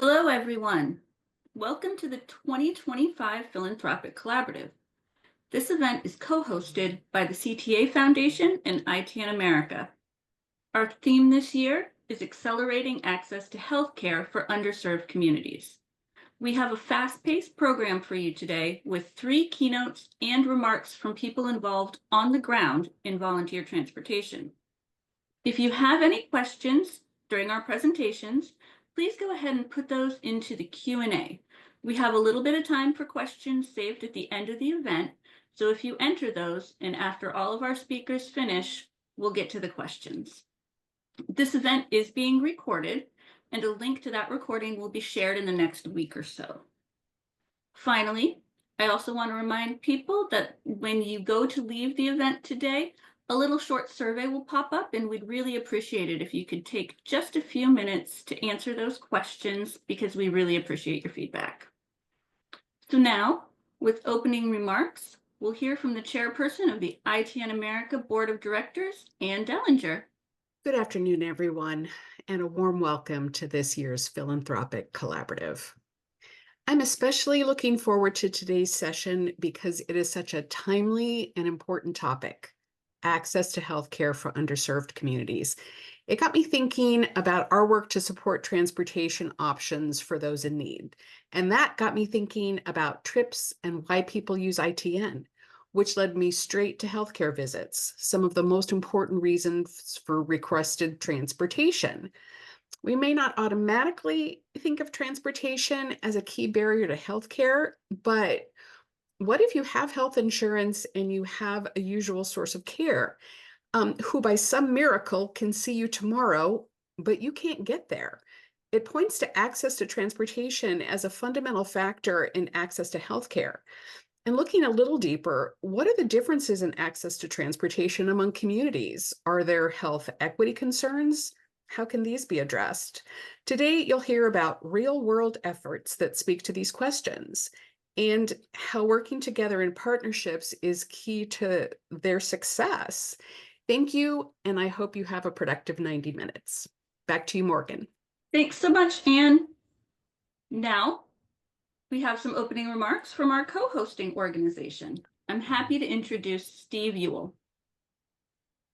Hello, everyone. Welcome to the 2025 Philanthropic Collaborative. This event is co-hosted by the CTA Foundation and ITN America. Our theme this year is Accelerating Access to Healthcare for Underserved Communities. We have a fast-paced program for you today with 3 keynotes and remarks from people involved on the ground in volunteer transportation. If you have any questions during our presentations, please go ahead and put those into the Q&A. We have a little bit of time for questions saved at the end of the event, so if you enter those and after all of our speakers finish, we'll get to the questions. This event is being recorded, and a link to that recording will be shared in the next week or so. Finally, I also want to remind people that when you go to leave the event today, a little short survey will pop up, and we'd really appreciate it if you could take just a few minutes to answer those questions because we really appreciate your feedback. So now, with opening remarks, we'll hear from the chairperson of the ITN America Board of Directors, Ann Dellinger. Good afternoon, everyone, and a warm welcome to this year's Philanthropic Collaborative. I'm especially looking forward to today's session because it is such a timely and important topic: access to healthcare for underserved communities. It got me thinking about our work to support transportation options for those in need. And that got me thinking about trips and why people use ITN, which led me straight to healthcare visits, some of the most important reasons for requested transportation. We may not automatically think of transportation as a key barrier to healthcare, but what if you have health insurance and you have a usual source of care, who by some miracle can see you tomorrow, but you can't get there? It points to access to transportation as a fundamental factor in access to healthcare. And looking a little deeper, what are the differences in access to transportation among communities? Are there health equity concerns? How can these be addressed? Today, you'll hear about real-world efforts that speak to these questions and how working together in partnerships is key to their success. Thank you, and I hope you have a productive 90 minutes. Back to you, Morgan. Thanks so much, Ann. Now, we have some opening remarks from our co-hosting organization. I'm happy to introduce Steve Ewell.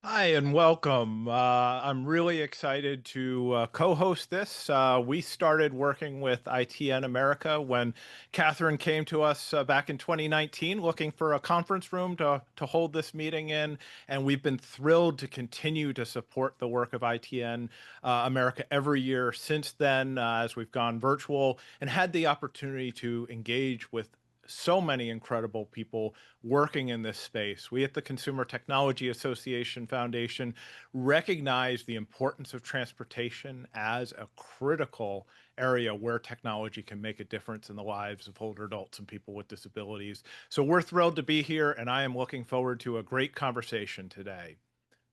Hi, and welcome. I'm really excited to co-host this. We started working with ITN America when Catherine came to us back in 2019 looking for a conference room to hold this meeting in, and we've been thrilled to continue to support the work of ITN America every year since then, as we've gone virtual and had the opportunity to engage with so many incredible people working in this space. We at the Consumer Technology Association Foundation recognize the importance of transportation as a critical area where technology can make a difference in the lives of older adults and people with disabilities. So we're thrilled to be here, and I am looking forward to a great conversation today.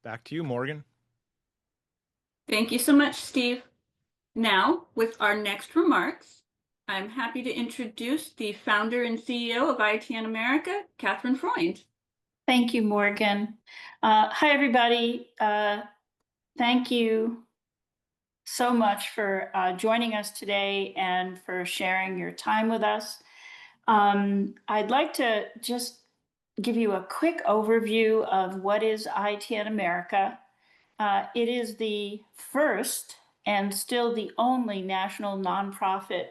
Back to you, Morgan. Thank you so much, Steve. Now, with our next remarks, I'm happy to introduce the founder and CEO of ITN America, Catherine Freund. Thank you, Morgan. Hi, everybody. Thank you so much for joining us today and for sharing your time with us. I'd like to just give you a quick overview of what is ITN America. It is the first and still the only national nonprofit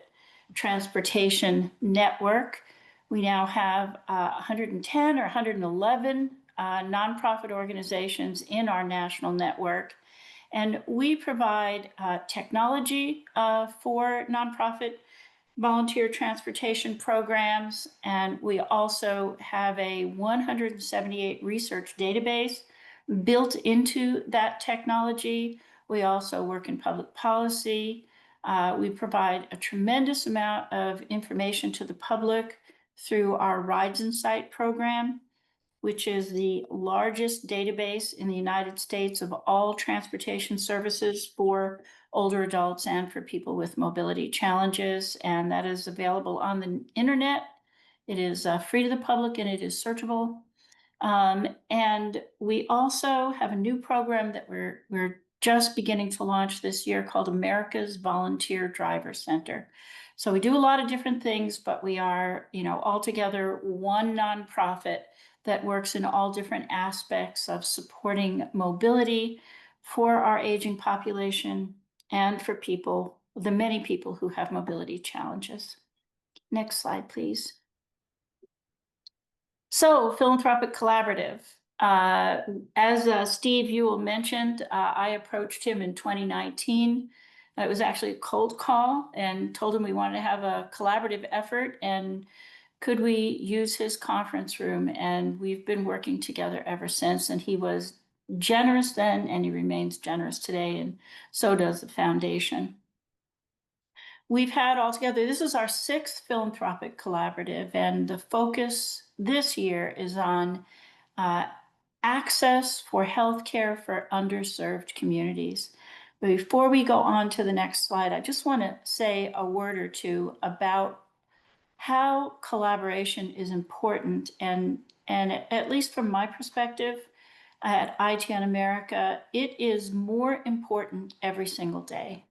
transportation network. We now have 110 or 111 nonprofit organizations in our national network. And we provide technology for nonprofit volunteer transportation programs. And we also have a 178 research database built into that technology. We also work in public policy. We provide a tremendous amount of information to the public through our Rides in Sight program, which is the largest database in the United States of all transportation services for older adults and for people with mobility challenges. And that is available on the internet. It is free to the public and it is searchable. And we also have a new program that we're just beginning to launch this year called America's Volunteer Driver Center. So we do a lot of different things, but we are, altogether one nonprofit that works in all different aspects of supporting mobility for our aging population and for people, the many people who have mobility challenges. Next slide, please. So, Philanthropic Collaborative. As Steve Ewell mentioned, I approached him in 2019. It was actually a cold call and told him we wanted to have a collaborative effort and could we use his conference room? And we've been working together ever since. And he was generous then and he remains generous today, and so does the foundation. We've had altogether, this is our 6th Philanthropic Collaborative, and the focus this year is on access for healthcare for underserved communities. But before we go on to the next slide, I just want to say a word or two about how collaboration is important, and at least from my perspective at ITN America, it is more important every single day.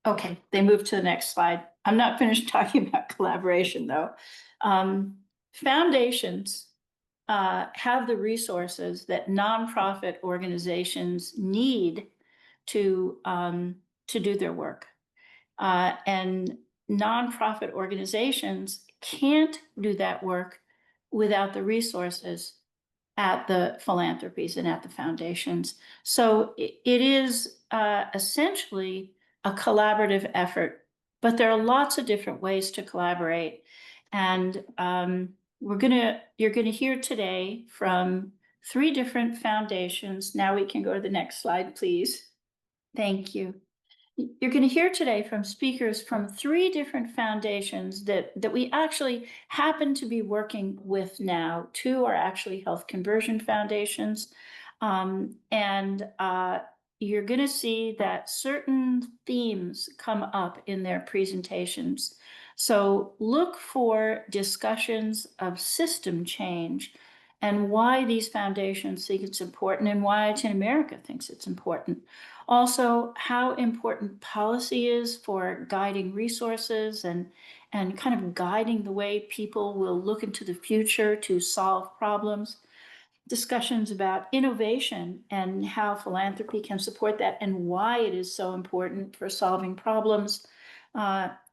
Okay, they moved to the next slide. I'm not finished talking about collaboration though. Foundations have the resources that nonprofit organizations need to do their work. And nonprofit organizations can't do that work without the resources at the philanthropies and at the foundations. So it is essentially a collaborative effort, but there are lots of different ways to collaborate. And you're gonna hear today from 3 different foundations. Now we can go to the next slide, please. Thank you. You're going to hear today from speakers from 3 different foundations that we actually happen to be working with now. 2 are actually health conversion foundations. You're going to see that certain themes come up in their presentations. So look for discussions of system change and why these foundations think it's important and why ITN America thinks it's important. Also, how important policy is for guiding resources and kind of guiding the way people will look into the future to solve problems. Discussions about innovation and how philanthropy can support that and why it is so important for solving problems.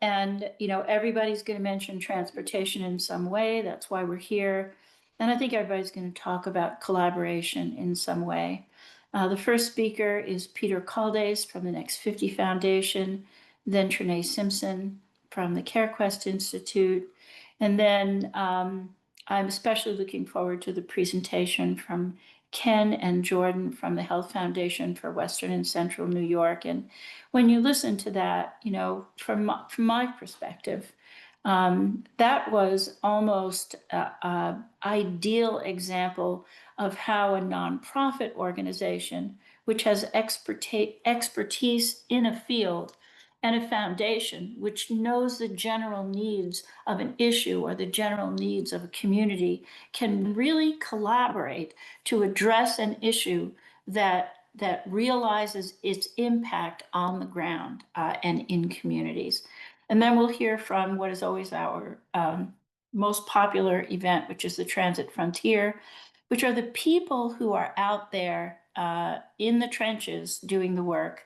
Everybody's going to mention transportation in some way. That's why we're here. And I think everybody's going to talk about collaboration in some way. The first speaker is Peter Caldes from the Next 50 Foundation, then Trinae Simpson from the CareQuest Institute, and then I'm especially looking forward to the presentation from Ken and Jordan from the Health Foundation for Western and Central New York. And when you listen to that, from my perspective, that was almost an ideal example of how a nonprofit organization, which has expertise in a field, and a foundation which knows the general needs of an issue or the general needs of a community, can really collaborate to address an issue that realizes its impact on the ground and in communities. And then we'll hear from what is always our most popular event, which is the Transit Frontier, which are the people who are out there in the trenches doing the work.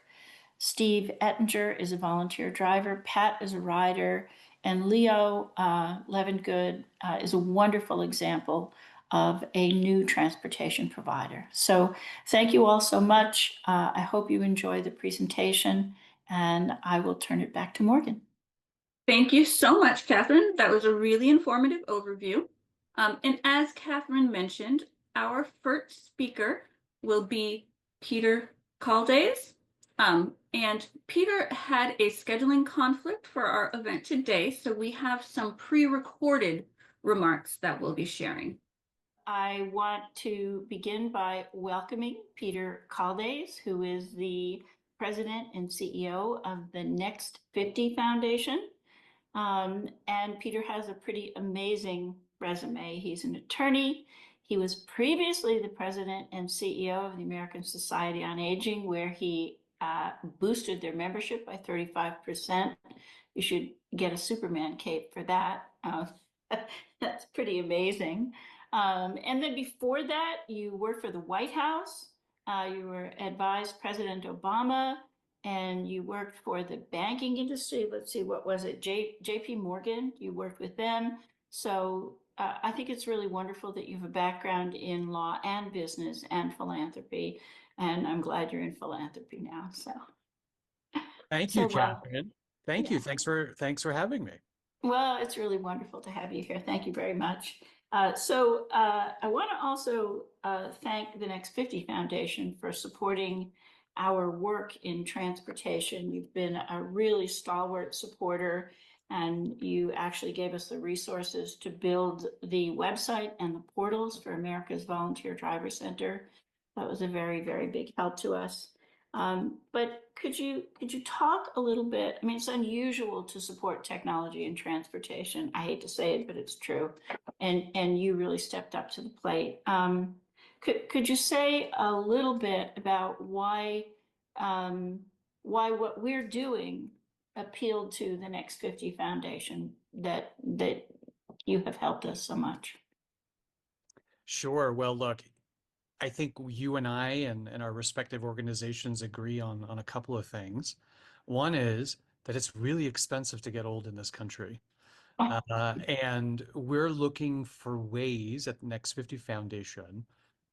Steve Ettinger is a volunteer driver, Pat is a rider, and Leo Levengood is a wonderful example of a new transportation provider. So thank you all so much. I hope you enjoy the presentation, and I will turn it back to Morgan. Thank you so much, Catherine. That was a really informative overview. And as Catherine mentioned, our first speaker will be Peter Caldes. And Peter had a scheduling conflict for our event today, so we have some pre-recorded remarks that we'll be sharing. I want to begin by welcoming Peter Caldes, who is the president and CEO of the Next 50 Foundation. And Peter has a pretty amazing resume. He's an attorney. He was previously the president and CEO of the American Society on Aging, where he boosted their membership by 35%. You should get a Superman cape for that. That's pretty amazing. And then before that, you worked for the White House. You were advised President Obama, and you worked for the banking industry. Let's see, what was it? JP Morgan. You worked with them. So I think it's really wonderful that you have a background in law and business and philanthropy. And I'm glad you're in philanthropy now. Thank So you, well, Catherine. Thank yeah. you. Thanks for having me. Well, it's really wonderful to have you here. Thank you very much. I want to also thank the Next 50 Foundation for supporting our work in transportation. You've been a really stalwart supporter, and you actually gave us the resources to build the website and the portals for America's Volunteer Driver Center. That was a very, very big help to us. But could you talk a little bit? I mean, it's unusual to support technology in transportation. I hate to say it, but it's true. And you really stepped up to the plate. Could you say a little bit about why what we're doing appealed to the Next 50 Foundation, that you have helped us so much? Sure. Well, look, I think you and I and our respective organizations agree on a couple of things. One is that it's really expensive to get old in this country. And we're looking for ways at the Next 50 Foundation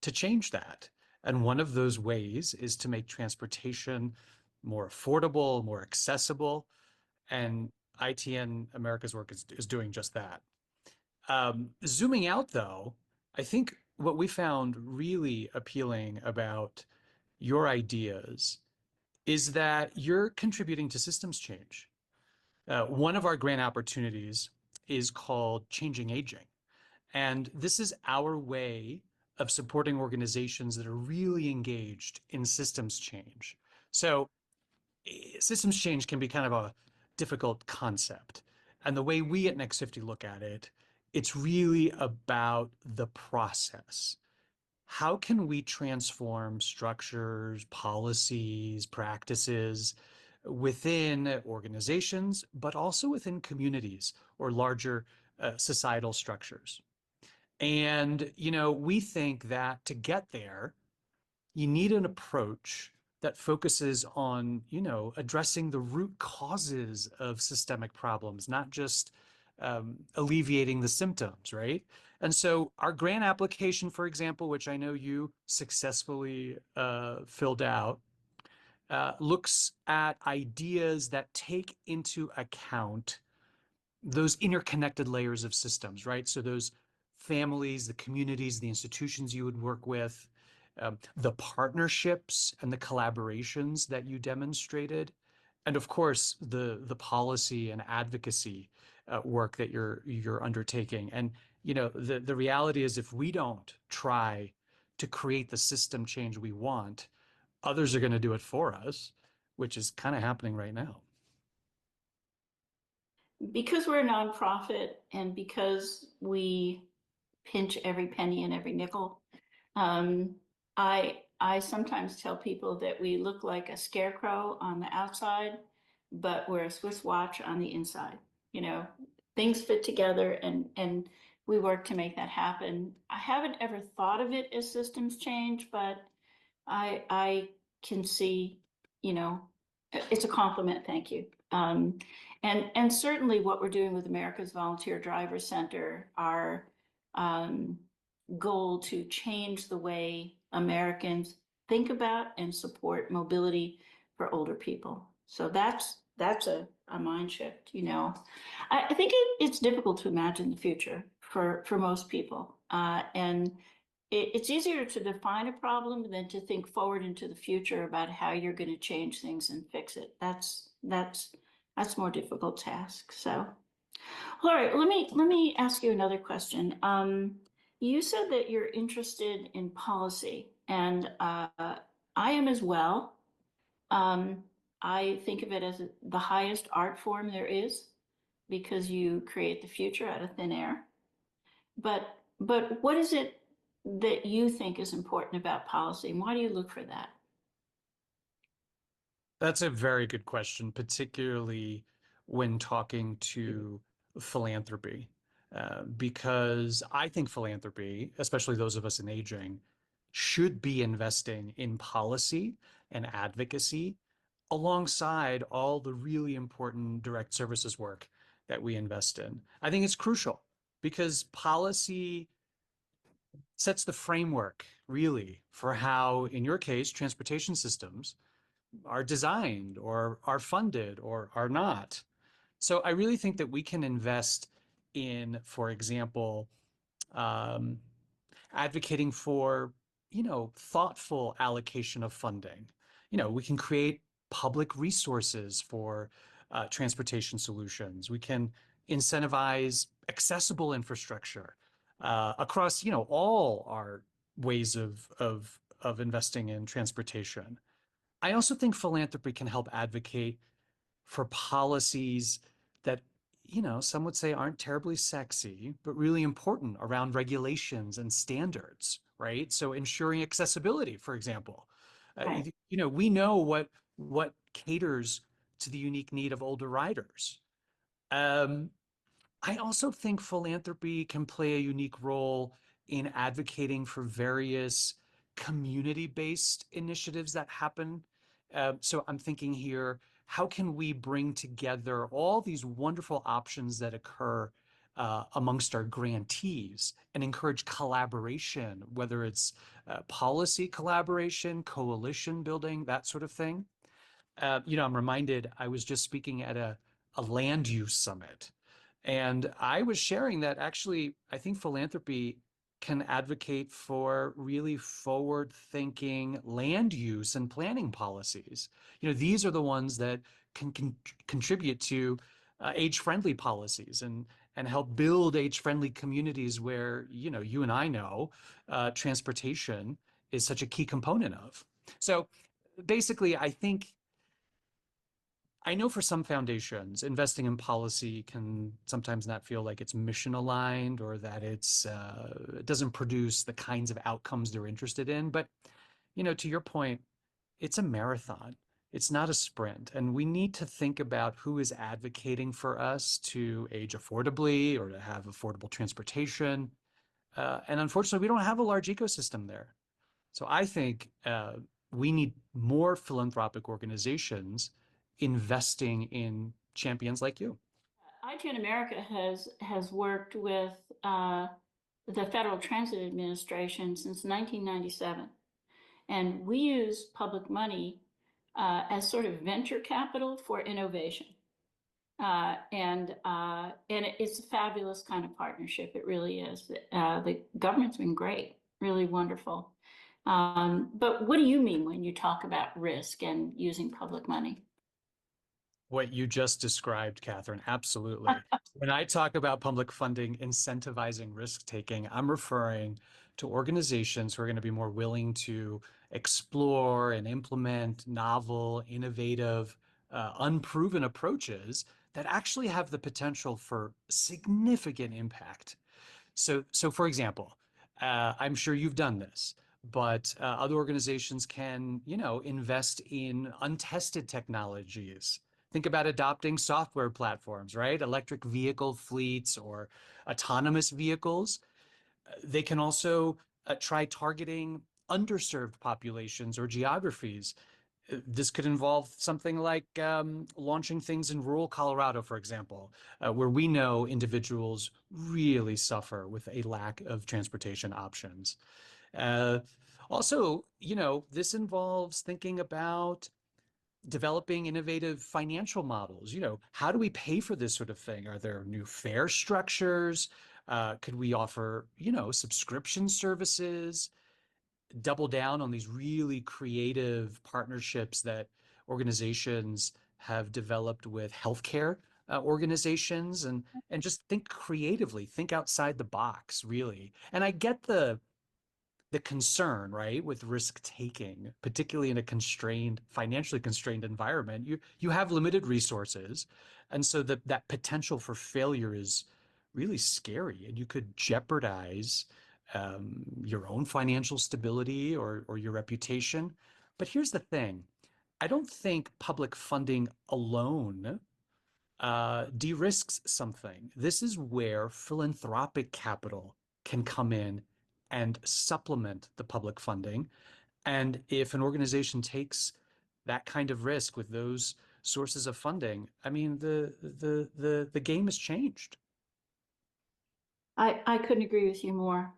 to change that. And one of those ways is to make transportation more affordable, more accessible. And ITN America's work is doing just that. Zooming out, though, I think what we found really appealing about your ideas is that you're contributing to systems change. One of our grant opportunities is called Changing Aging. And this is our way of supporting organizations that are really engaged in systems change. So systems change can be kind of a difficult concept. And the way we at Next 50 look at it, it's really about the process. How can we transform structures, policies, practices within organizations, but also within communities or larger societal structures? And, we think that to get there, you need an approach that focuses on, addressing the root causes of systemic problems, not just alleviating the symptoms, right? And so our grant application, for example, which I know you successfully filled out, looks at ideas that take into account those interconnected layers of systems, right? So those families, the communities, the institutions you would work with, the partnerships and the collaborations that you demonstrated, and of course the policy and advocacy work that you're undertaking. And the reality is, if we don't try to create the system change we want, others are going to do it for us, which is kind of happening right now. Because we're a nonprofit and because we pinch every penny and every nickel, I sometimes tell people that we look like a scarecrow on the outside, but we're a Swiss watch on the inside. Things fit together, and we work to make that happen. I haven't ever thought of it as systems change, but I can see, it's a compliment. Thank you. And certainly what we're doing with America's Volunteer Driver Center, our goal to change the way Americans think about and support mobility for older people. So that's a mind shift. I think it's difficult to imagine the future for most people, and it's easier to define a problem than to think forward into the future about how you're going to change things and fix it. That's more difficult task. So, all right, let me ask you another question. You said that you're interested in policy, and I am as well. I think of it as the highest art form there is, because you create the future out of thin air. But what is it that you think is important about policy, and why do you look for that? That's a very good question, particularly when talking to philanthropy, because I think philanthropy, especially those of us in aging, should be investing in policy and advocacy alongside all the really important direct services work that we invest in. I think it's crucial because policy sets the framework, really, for how, in your case, transportation systems are designed or are funded or are not. So I really think that we can invest in, for example, um, advocating for, thoughtful allocation of funding. We can create public resources for transportation solutions. We can incentivize accessible infrastructure across, all our ways of investing in transportation. I also think philanthropy can help advocate for policies that, some would say aren't terribly sexy, but really important around regulations and standards, right? So ensuring accessibility, for example. Right. We know what caters to the unique need of older riders. Um, I also think philanthropy can play a unique role in advocating for various community-based initiatives that happen. So I'm thinking here, how can we bring together all these wonderful options that occur amongst our grantees and encourage collaboration, whether it's policy collaboration, coalition building, that sort of thing. I'm reminded I was just speaking at a land use summit. And I was sharing that actually, I think philanthropy can advocate for really forward-thinking land use and planning policies. These are the ones that can contribute to age-friendly policies and help build age-friendly communities where, you and I know transportation is such a key component of. So basically, I know for some foundations, investing in policy can sometimes not feel like it's mission aligned or that it doesn't produce the kinds of outcomes they're interested in. But, to your point, it's a marathon. It's not a sprint. And we need to think about who is advocating for us to age affordably or to have affordable transportation. And unfortunately, we don't have a large ecosystem there. So I think we need more philanthropic organizations investing in champions like you. ITN America has worked with the Federal Transit Administration since 1997, and we use public money as sort of venture capital for innovation. And it's a fabulous kind of partnership. It really is. The government's been great, really wonderful. But what do you mean when you talk about risk and using public money? What you just described, Catherine, absolutely. When I talk about public funding incentivizing risk taking, I'm referring to organizations who are going to be more willing to explore and implement novel, innovative, unproven approaches that actually have the potential for significant impact. So for example, I'm sure you've done this, but other organizations can, invest in untested technologies. Think about adopting software platforms, right? Electric vehicle fleets or autonomous vehicles. They can also try targeting underserved populations or geographies. This could involve something like launching things in rural Colorado, for example, where we know individuals really suffer with a lack of transportation options. Uh, Also, this involves thinking about developing innovative financial models. How do we pay for this sort of thing? Are there new fare structures? Could we offer, subscription services? Double down on these really creative partnerships that organizations have developed with healthcare organizations and just think creatively, think outside the box, really. And I get the concern, right, with risk taking, particularly in a financially constrained environment. You have limited resources, and so that potential for failure is really scary, and you could jeopardize your own financial stability or your reputation. But here's the thing. I don't think public funding alone de-risks something. This is where philanthropic capital can come in and supplement the public funding. And if an organization takes that kind of risk with those sources of funding, I mean, the game has changed. I couldn't agree with you more.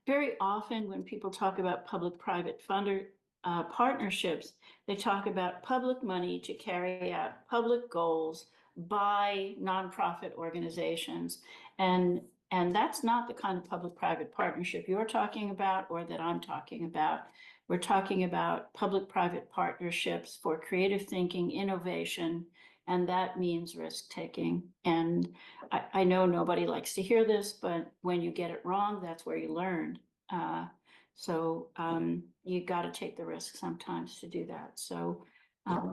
Very often when people talk about public-private funder partnerships, they talk about public money to carry out public goals by nonprofit organizations. And that's not the kind of public-private partnership you're talking about or that I'm talking about. We're talking about public-private partnerships for creative thinking, innovation, and that means risk-taking. And I know nobody likes to hear this, but when you get it wrong, that's where you learn. So you got to take the risk sometimes to do that. So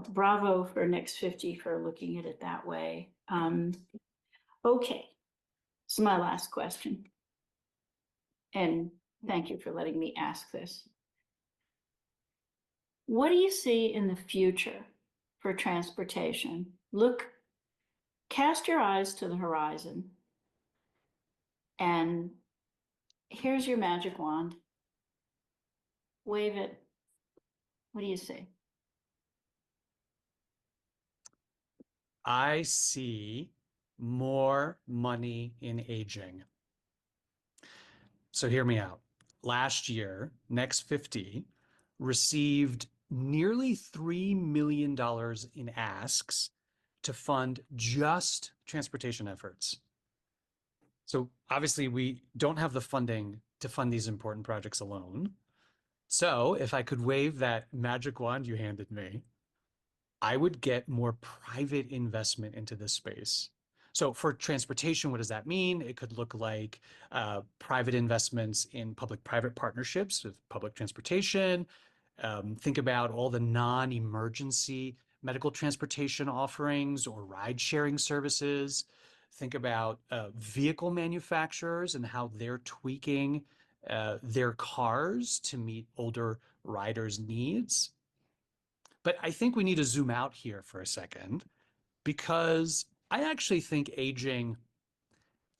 bravo for Next 50 for looking at it that way. Okay, so my last question. And thank you for letting me ask this. What do you see in the future for transportation? Cast your eyes to the horizon. And here's your magic wand. Wave it. What do you see? I see more money in aging. So hear me out. Last year, Next 50 received nearly $3 million in asks to fund just transportation efforts. So obviously we don't have the funding to fund these important projects alone. So if I could wave that magic wand you handed me, I would get more private investment into this space. So for transportation, what does that mean? It could look like private investments in public-private partnerships with public transportation. Think about all the non-emergency medical transportation offerings or ride-sharing services. Think about vehicle manufacturers and how they're tweaking their cars to meet older riders' needs. But I think we need to zoom out here for a second, because I actually think aging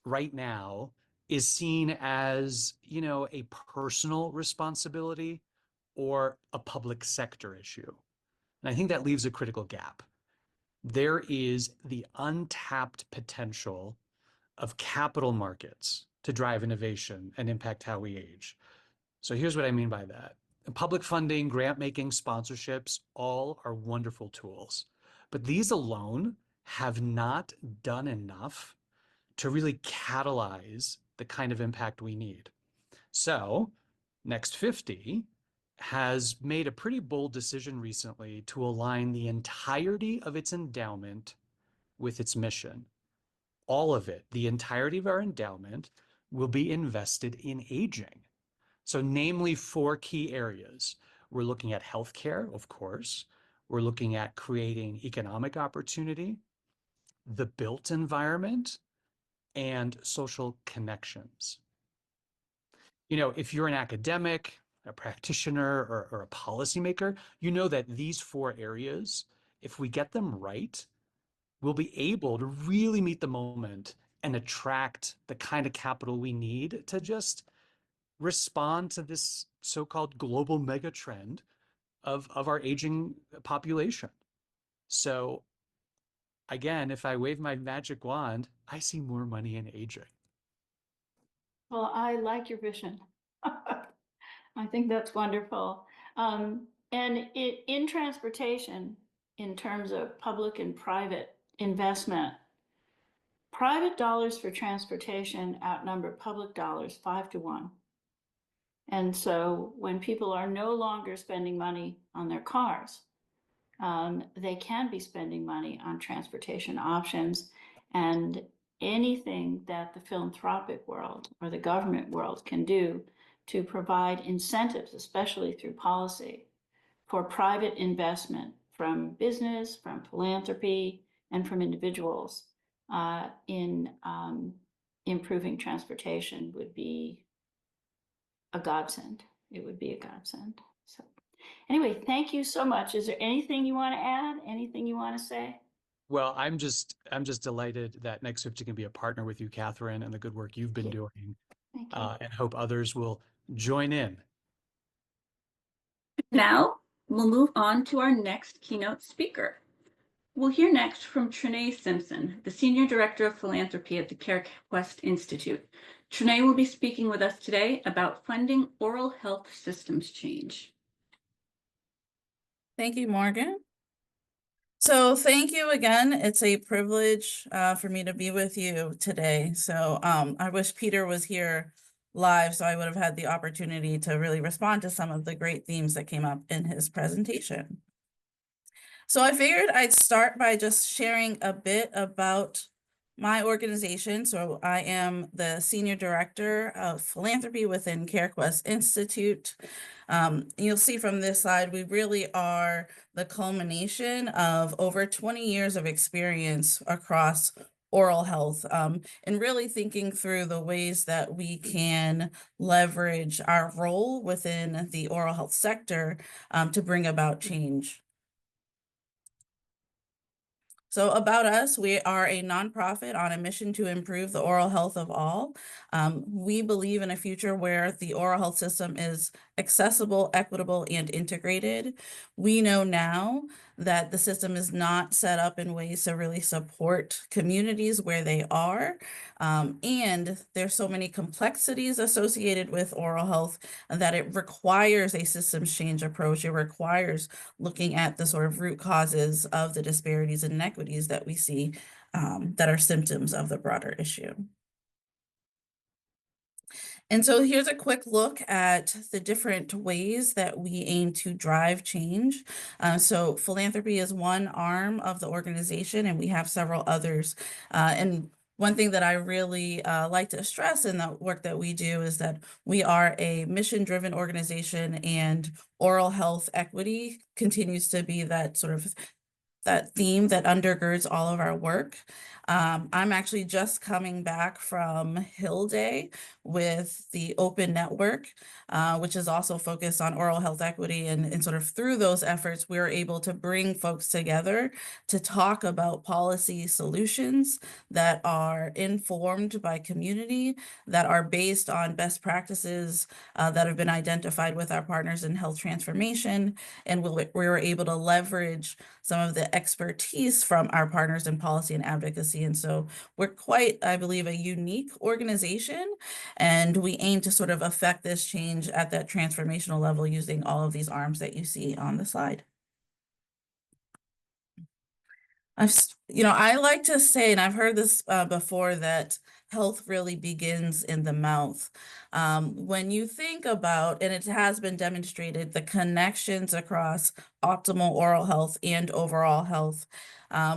right now is seen as, a personal responsibility or a public sector issue. And I think that leaves a critical gap. There is the untapped potential of capital markets to drive innovation and impact how we age. So here's what I mean by that. Public funding, grant making, sponsorships, all are wonderful tools. But these alone have not done enough to really catalyze the kind of impact we need. So Next 50 has made a pretty bold decision recently to align the entirety of its endowment with its mission. All of it, the entirety of our endowment, will be invested in aging. So namely 4 key areas. We're looking at healthcare, of course. We're looking at creating economic opportunity, the built environment, and social connections. If you're an academic, a practitioner, or a policymaker, you know that these 4 areas, if we get them right, we'll be able to really meet the moment and attract the kind of capital we need to just respond to this so-called global megatrend of our aging population. So again, if I wave my magic wand, I see more money in aging. Well, I like your vision. I think that's wonderful. And in transportation, in terms of public and private investment, private dollars for transportation outnumber public dollars 5 to 1. And so when people are no longer spending money on their cars, they can be spending money on transportation options. And anything that the philanthropic world or the government world can do to provide incentives, especially through policy, for private investment from business, from philanthropy, and from individuals in improving transportation would be a godsend. It would be a godsend. So anyway, thank you so much. Is there anything you want to add? Anything you want to say? Well, I'm just delighted that Next 50 can be a partner with you, Catherine, and the good work you've been doing, Thank you. and hope others will join in. Now, we'll move on to our next keynote speaker. We'll hear next from Trinae Simpson, the Senior Director of Philanthropy at the CareQuest Institute. Trinae will be speaking with us today about funding oral health systems change. Thank you, Morgan. So thank you again. It's a privilege for me to be with you today. So I wish Peter was here live so I would have had the opportunity to really respond to some of the great themes that came up in his presentation. So I figured I'd start by just sharing a bit about my organization. So I am the Senior Director of Philanthropy within CareQuest Institute. You'll see from this slide, we really are the culmination of over 20 years of experience across oral health, and really thinking through the ways that we can leverage our role within the oral health sector to bring about change. So about us, we are a nonprofit on a mission to improve the oral health of all. We believe in a future where the oral health system is accessible, equitable, and integrated. We know now that the system is not set up in ways to really support communities where they are. And there's so many complexities associated with oral health that it requires a systems change approach. It requires looking at the sort of root causes of the disparities and inequities that we see that are symptoms of the broader issue. And so here's a quick look at the different ways that we aim to drive change. So philanthropy is one arm of the organization, and we have several others. And one thing that I really like to stress in the work that we do is that we are a mission-driven organization, and oral health equity continues to be that sort of that theme that undergirds all of our work. I'm actually just coming back from Hill Day with the Open Network, which is also focused on oral health equity. And sort of through those efforts, we were able to bring folks together to talk about policy solutions that are informed by community, that are based on best practices that have been identified with our partners in health transformation. And we were able to leverage some of the expertise from our partners in policy and advocacy. And so we're quite, I believe, a unique organization, and we aim to sort of affect this change at that transformational level using all of these arms that you see on the slide. I like to say, and I've heard this before, that health really begins in the mouth. When you think about, and it has been demonstrated, the connections across optimal oral health and overall health,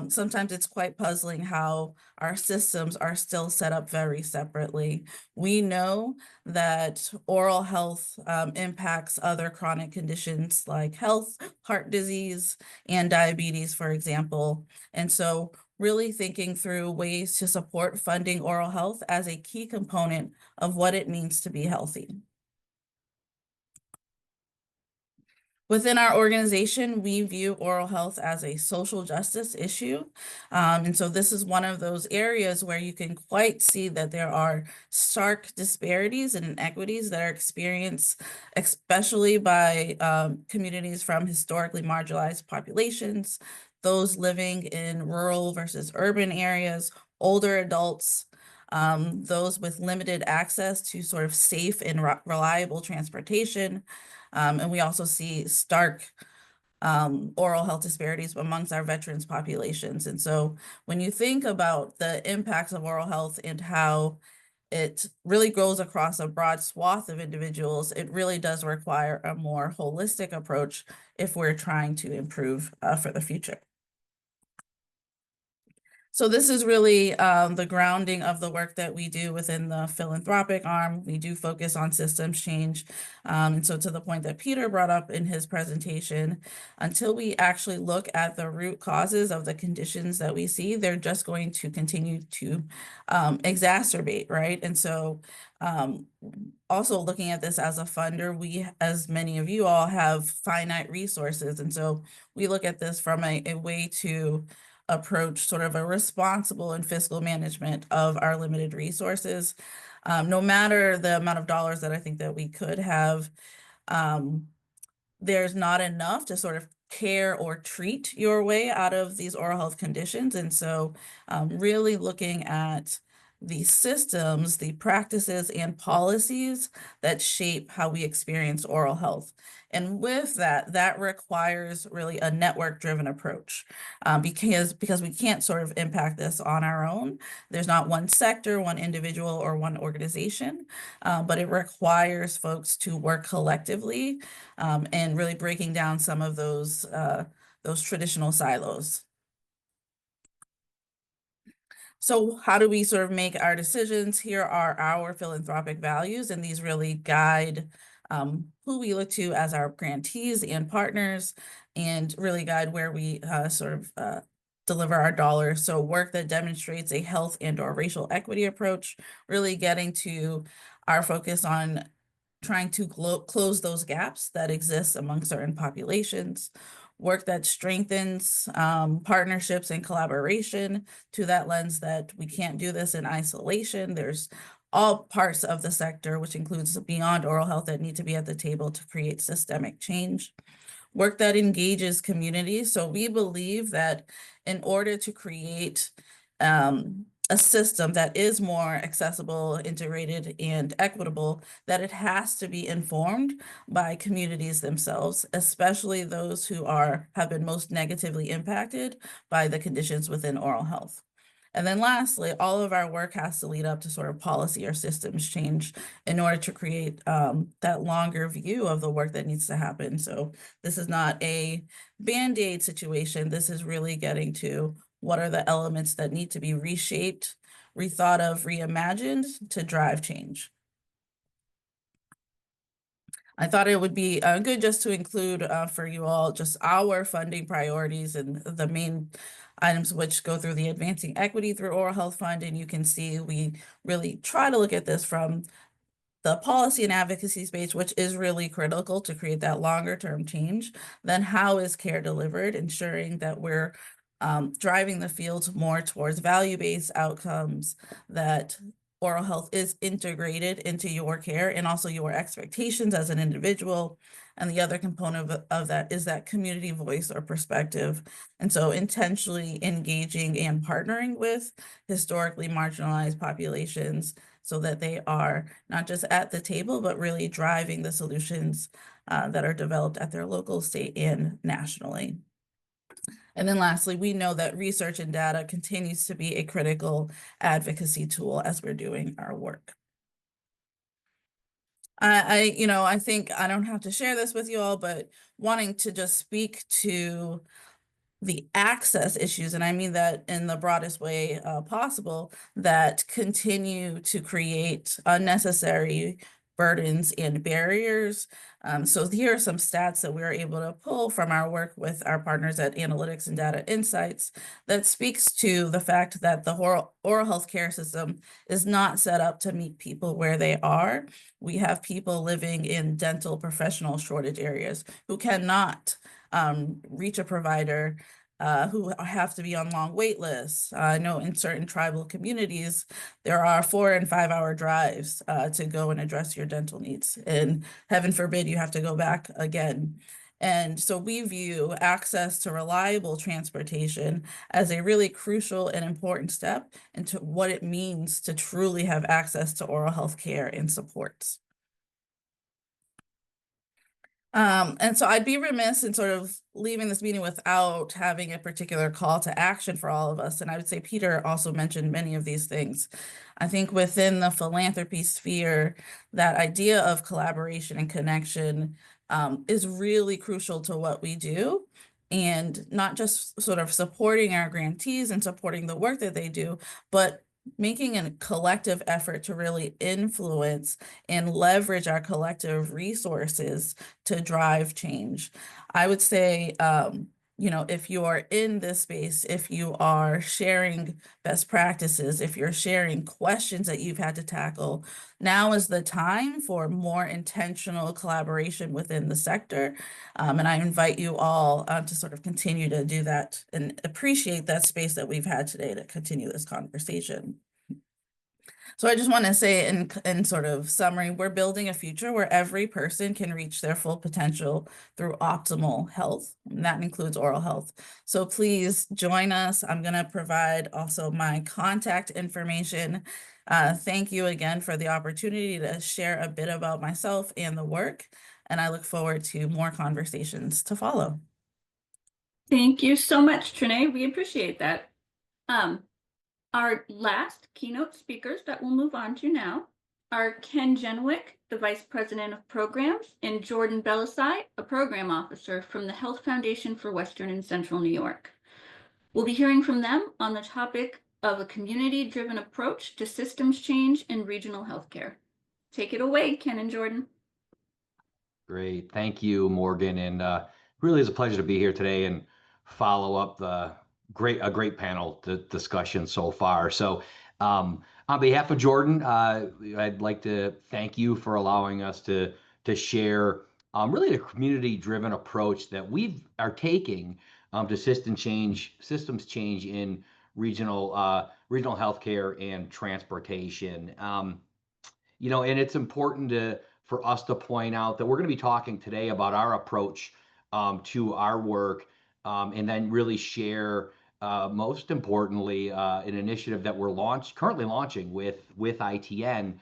sometimes it's quite puzzling how our systems are still set up very separately. We know that oral health impacts other chronic conditions like heart disease, and diabetes, for example. And so really thinking through ways to support funding oral health as a key component of what it means to be healthy. Within our organization, we view oral health as a social justice issue. And so this is one of those areas where you can quite see that there are stark disparities and inequities that are experienced, especially by communities from historically marginalized populations, those living in rural versus urban areas, older adults, those with limited access to sort of safe and reliable transportation. And we also see stark oral health disparities amongst our veterans populations. And so when you think about the impacts of oral health and how it really goes across a broad swath of individuals, it really does require a more holistic approach if we're trying to improve for the future. So this is really the grounding of the work that we do within the philanthropic arm. We do focus on systems change. And so to the point that Peter brought up in his presentation, until we actually look at the root causes of the conditions that we see, they're just going to continue to exacerbate, right? And so also looking at this as a funder, we, as many of you all, have finite resources. And so we look at this from a way to approach sort of a responsible and fiscal management of our limited resources. No matter the amount of dollars that I think that we could have, there's not enough to sort of care or treat your way out of these oral health conditions. And so really looking at the systems, the practices and policies that shape how we experience oral health. And with that, that requires really a network-driven approach because we can't sort of impact this on our own. There's not one sector, one individual, or one organization, but it requires folks to work collectively and really breaking down some of those traditional silos. So how do we sort of make our decisions? Here are our philanthropic values, and these really guide who we look to as our grantees and partners, and really guide where we deliver our dollars. So work that demonstrates a health and/or racial equity approach, really getting to our focus on trying to close those gaps that exist among certain populations. Work that strengthens partnerships and collaboration to that lens that we can't do this in isolation. There's all parts of the sector, which includes beyond oral health, that need to be at the table to create systemic change. Work that engages communities. So we believe that in order to create a system that is more accessible, integrated, and equitable, that it has to be informed by communities themselves, especially those who have been most negatively impacted by the conditions within oral health. And then lastly, all of our work has to lead up to sort of policy or systems change in order to create that longer view of the work that needs to happen. So this is not a Band-Aid situation. This is really getting to what are the elements that need to be reshaped, rethought of, reimagined to drive change. I thought it would be good just to include for you all just our funding priorities and the main items which go through the Advancing Equity Through Oral Health Fund. And you can see we really try to look at this from the policy and advocacy space, which is really critical to create that longer term change. Then how is care delivered, ensuring that we're driving the field more towards value-based outcomes, that oral health is integrated into your care and also your expectations as an individual. And the other component of that is that community voice or perspective. And so intentionally engaging and partnering with historically marginalized populations so that they are not just at the table, but really driving the solutions that are developed at their local, state, and nationally. And then lastly, we know that research and data continues to be a critical advocacy tool as we're doing our work. I think I don't have to share this with you all, but wanting to just speak to the access issues, and I mean that in the broadest way possible, that continue to create unnecessary burdens and barriers. So here are some stats that we were able to pull from our work with our partners at Analytics and Data Insights that speaks to the fact that the oral health care system is not set up to meet people where they are. We have people living in dental professional shortage areas who cannot reach a provider, who have to be on long wait lists. I know in certain tribal communities, there are 4 and 5 hour drives to go and address your dental needs. And heaven forbid you have to go back again. And so we view access to reliable transportation as a really crucial and important step into what it means to truly have access to oral health care and supports. And so I'd be remiss in sort of leaving this meeting without having a particular call to action for all of us. And I would say Peter also mentioned many of these things. I think within the philanthropy sphere, that idea of collaboration and connection is really crucial to what we do. and not just sort of supporting our grantees and supporting the work that they do, but making a collective effort to really influence and leverage our collective resources to drive change. I would say, if you are in this space, if you are sharing best practices, if you're sharing questions that you've had to tackle, now is the time for more intentional collaboration within the sector. And I invite you all to sort of continue to do that and appreciate that space that we've had today to continue this conversation. So I just want to say in sort of summary, we're building a future where every person can reach their full potential through optimal health, and that includes oral health. So please join us. I'm going to provide also my contact information. Thank you again for the opportunity to share a bit about myself and the work, and I look forward to more conversations to follow. Thank you so much, Trinae. We appreciate that. Our last keynote speakers that we'll move on to now are Ken Jenwick, the Vice President of Programs, and Jordan Belisai, a Program Officer from the Health Foundation for Western and Central New York. We'll be hearing from them on the topic of a community-driven approach to systems change in regional healthcare. Take it away, Ken and Jordan. Great. Thank you, Morgan. And really is a pleasure to be here today and follow up a great panel discussion so far. So on behalf of Jordan, I'd like to thank you for allowing us to share really a community-driven approach that we are taking to systems change in regional healthcare and transportation. And it's important for us to point out that we're going to be talking today about our approach to our work, and then really share, most importantly, an initiative that we're currently launching with ITN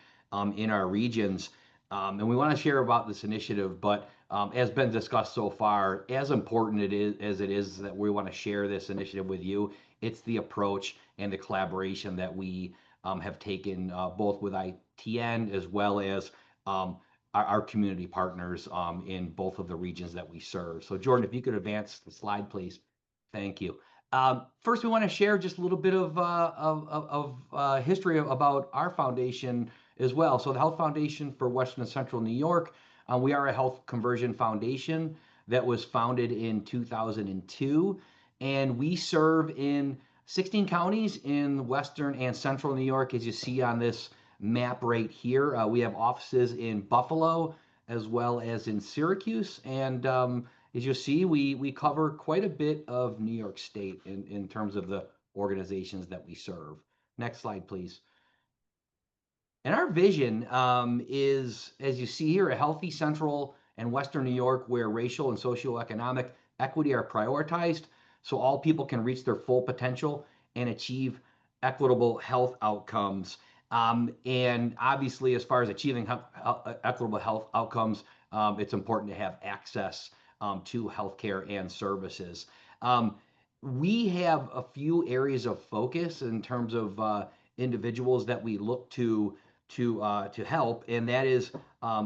in our regions. And we want to share about this initiative, but as been discussed so far, as important it is that we want to share this initiative with you, it's the approach and the collaboration that we have taken both with ITN as well as our community partners in both of the regions that we serve. So Jordan, if you could advance the slide, please. Thank you. First, we want to share just a little bit of history about our foundation as well. So the Health Foundation for Western and Central New York, we are a health conversion foundation that was founded in 2002, and we serve in 16 counties in Western and Central New York, as you see on this map right here. We have offices in Buffalo as well as in Syracuse, and as you see, we cover quite a bit of New York State in terms of the organizations that we serve. Next slide, please. And our vision is, as you see here, a healthy Central and Western New York where racial and socioeconomic equity are prioritized so all people can reach their full potential and achieve equitable health outcomes. And obviously, as far as achieving equitable health outcomes, it's important to have access to healthcare and services. We have a few areas of focus in terms of individuals that we look to help, and that is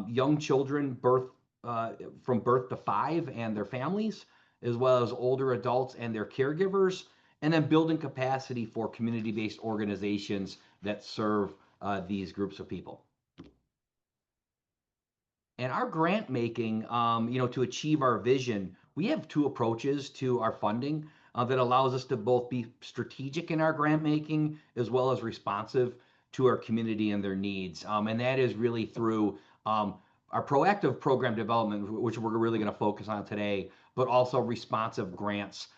young children from birth to 5 and their families, as well as older adults and their caregivers, and then building capacity for community-based organizations that serve these groups of people. And our grant making, to achieve our vision, we have 2 approaches to our funding that allows us to both be strategic in our grant making as well as responsive to our community and their needs. And that is really through our proactive program development, which we're really going to focus on today, but also responsive grants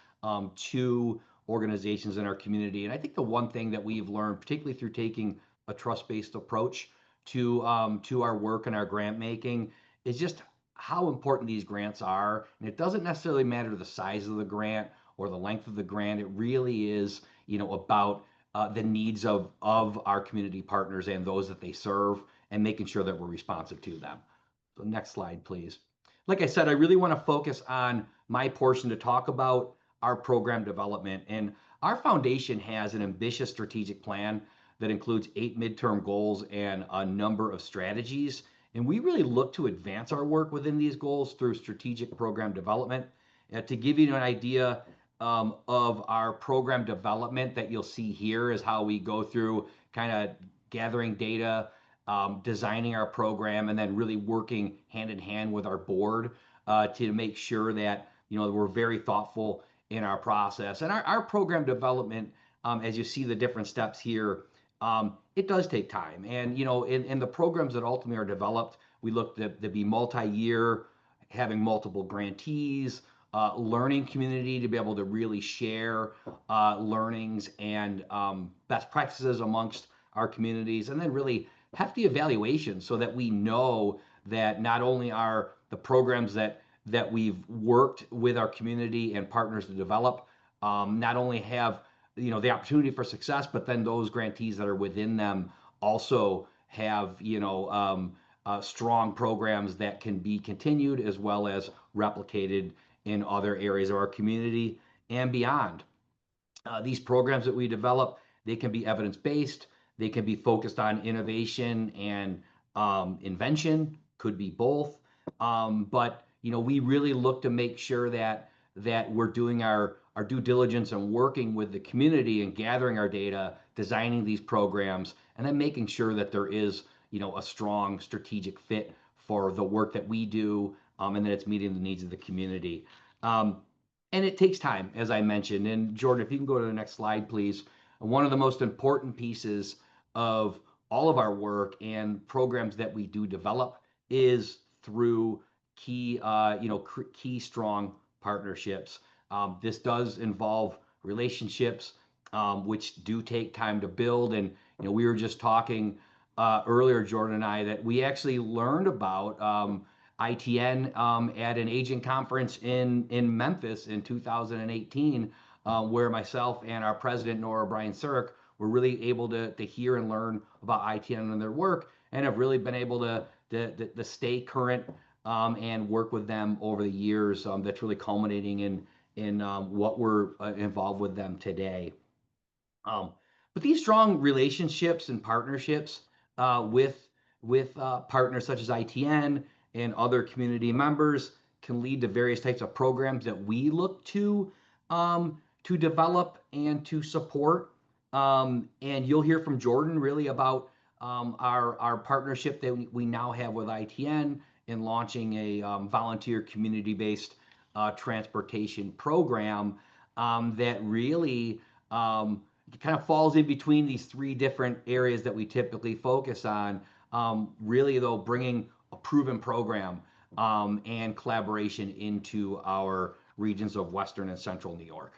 to organizations in our community. And I think the one thing that we've learned, particularly through taking a trust-based approach to our work and our grant making, is just how important these grants are. And it doesn't necessarily matter the size of the grant or the length of the grant. It really is, about the needs of our community partners and those that they serve, and making sure that we're responsive to them. So next slide, please. Like I said, I really want to focus on my portion to talk about our program development. And our foundation has an ambitious strategic plan that includes 8 midterm goals and a number of strategies. And we really look to advance our work within these goals through strategic program development. To give you an idea of our program development that you'll see here is how we go through kind of gathering data, designing our program, and then really working hand in hand with our board to make sure that we're very thoughtful in our process. And our program development, as you see the different steps here, it does take time. And in the programs that ultimately are developed, we look to be multi-year, having multiple grantees, learning community to be able to really share learnings and best practices amongst our communities, and then really hefty evaluation so that we know that not only are the programs that we've worked with our community and partners to develop not only have the opportunity for success, but then those grantees that are within them also have strong programs that can be continued as well as replicated in other areas of our community and beyond. These programs that we develop, they can be evidence-based, they can be focused on innovation and invention, could be both. But we really look to make sure that we're doing our due diligence and working with the community and gathering our data, designing these programs, and then making sure that there is a strong strategic fit for the work that we do, and that it's meeting the needs of the community. And it takes time, as I mentioned. And Jordan, if you can go to the next slide, please. One of the most important pieces of all of our work and programs that we do develop is through key, key strong partnerships. This does involve relationships, which do take time to build. And we were just talking earlier, Jordan and I, that we actually learned about ITN at an agent conference in Memphis in 2018, where myself and our president, Nora Bryan-Surik, were really able to hear and learn about ITN and their work, and have really been able to stay current and work with them over the years. That's really culminating in what we're involved with them today. But these strong relationships and partnerships with partners such as ITN and other community members can lead to various types of programs that we look to develop and to support. And you'll hear from Jordan really about our partnership that we now have with ITN in launching a volunteer community-based transportation program that really kind of falls in between these three different areas that we typically focus on. Really, though, bringing a proven program and collaboration into our regions of Western and Central New York.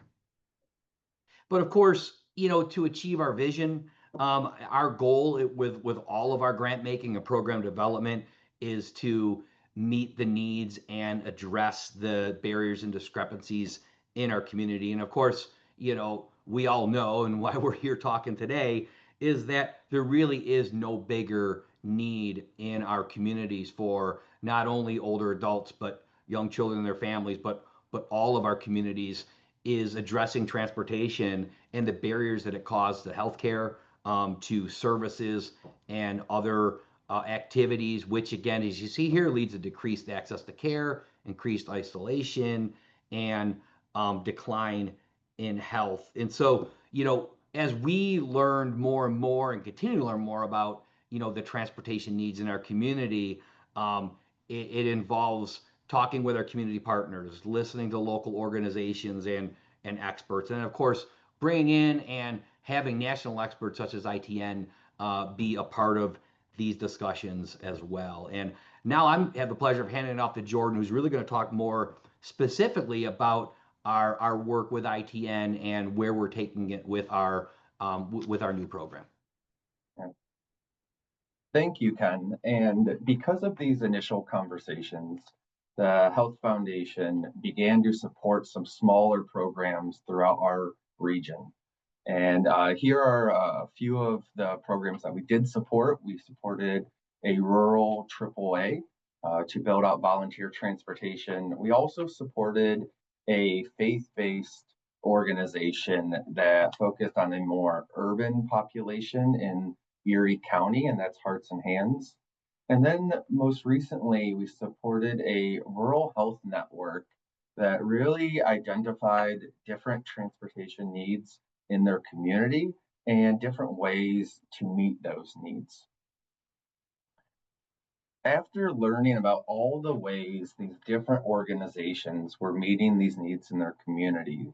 But of course, to achieve our vision, our goal with all of our grant making and program development is to meet the needs and address the barriers and discrepancies in our community. And of course, we all know, and why we're here talking today, is that there really is no bigger need in our communities for not only older adults, but young children and their families, but all of our communities, is addressing transportation and the barriers that it causes to healthcare, to services and other activities, which again, as you see here, leads to decreased access to care, increased isolation, and decline in health. And so, as we learned more and more and continue to learn more about, the transportation needs in our community, it involves talking with our community partners, listening to local organizations and experts, and of course, bringing in and having national experts such as ITN be a part of these discussions as well. And now I have the pleasure of handing it off to Jordan, who's really going to talk more specifically about our work with ITN and where we're taking it with our new program. Thank you, Ken. And because of these initial conversations, the Health Foundation began to support some smaller programs throughout our region. And here are a few of the programs that we did support. We supported a rural AAA to build out volunteer transportation. We also supported a faith-based organization that focused on a more urban population in Erie County, and that's Hearts and Hands. And then most recently, we supported a rural health network that really identified different transportation needs in their community and different ways to meet those needs. After learning about all the ways these different organizations were meeting these needs in their community,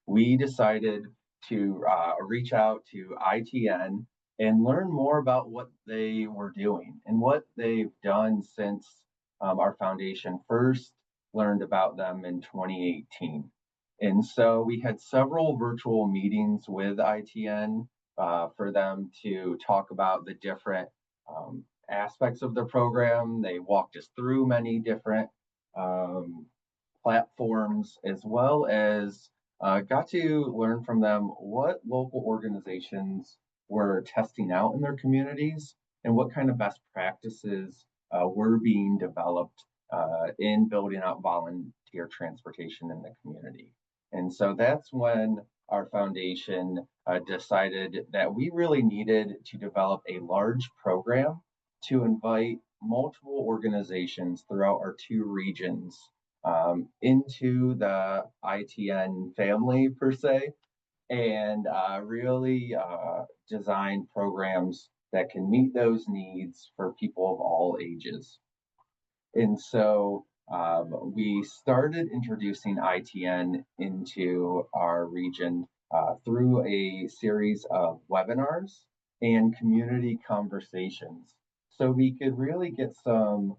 we decided to reach out to ITN and learn more about what they were doing and what they've done since our foundation first learned about them in 2018. And so we had several virtual meetings with ITN for them to talk about the different aspects of the program. They walked us through many different platforms, as well as got to learn from them what local organizations were testing out in their communities and what kind of best practices were being developed in building out volunteer transportation in the community. And so that's when our foundation decided that we really needed to develop a large program to invite multiple organizations throughout our 2 regions into the ITN family per se, and really design programs that can meet those needs for people of all ages. And so we started introducing ITN into our region through a series of webinars and community conversations. So we could really get some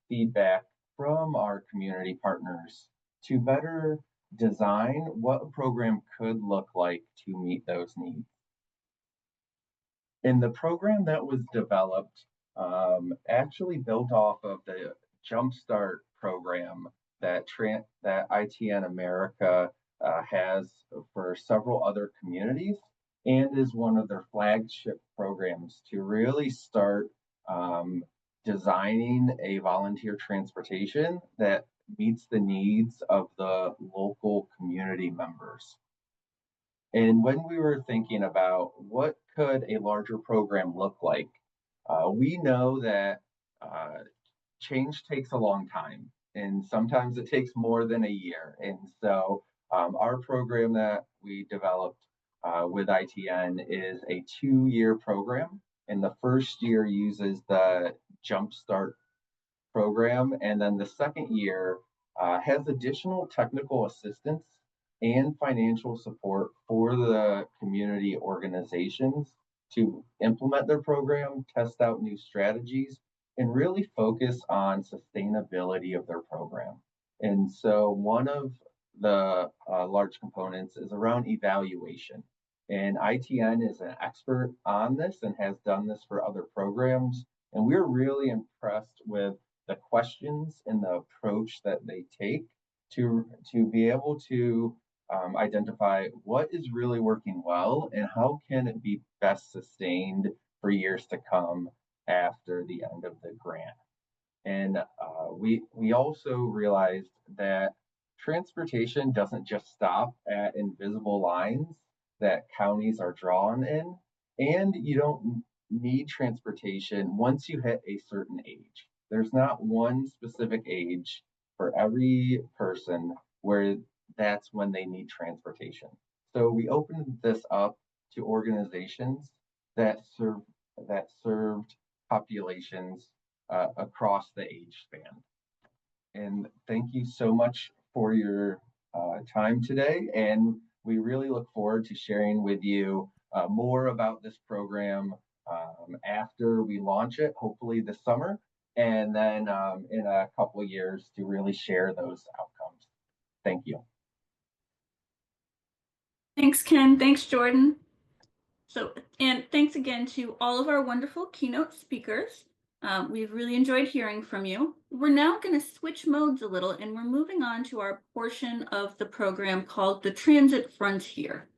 feedback from our community partners to better design what a program could look like to meet those needs. And the program that was developed actually built off of the Jumpstart program that ITN America has for several other communities, and is one of their flagship programs to really start designing a volunteer transportation that meets the needs of the local community members. And when we were thinking about what could a larger program look like, we know that change takes a long time, and sometimes it takes more than a year. And so our program that we developed with ITN is a 2-year program, and the first year uses the Jumpstart program, and then the second year has additional technical assistance and financial support for the community organizations to implement their program, test out new strategies, and really focus on sustainability of their program. And so one of the large components is around evaluation. And ITN is an expert on this and has done this for other programs. And we're really impressed with the questions and the approach that they take to be able to identify what is really working well and how can it be best sustained for years to come after the end of the grant. And we also realized that transportation doesn't just stop at invisible lines that counties are drawn in, and you don't need transportation once you hit a certain age. There's not one specific age for every person where that's when they need transportation. So we opened this up to organizations that served populations across the age span. And thank you so much for your time today. And we really look forward to sharing with you more about this program after we launch it, hopefully this summer, and then in a couple of years to really share those outcomes. Thank you. Thanks, Ken. Thanks, Jordan. And thanks again to all of our wonderful keynote speakers. We've really enjoyed hearing from you. We're now going to switch modes a little, and we're moving on to our portion of the program called the Transit Frontier.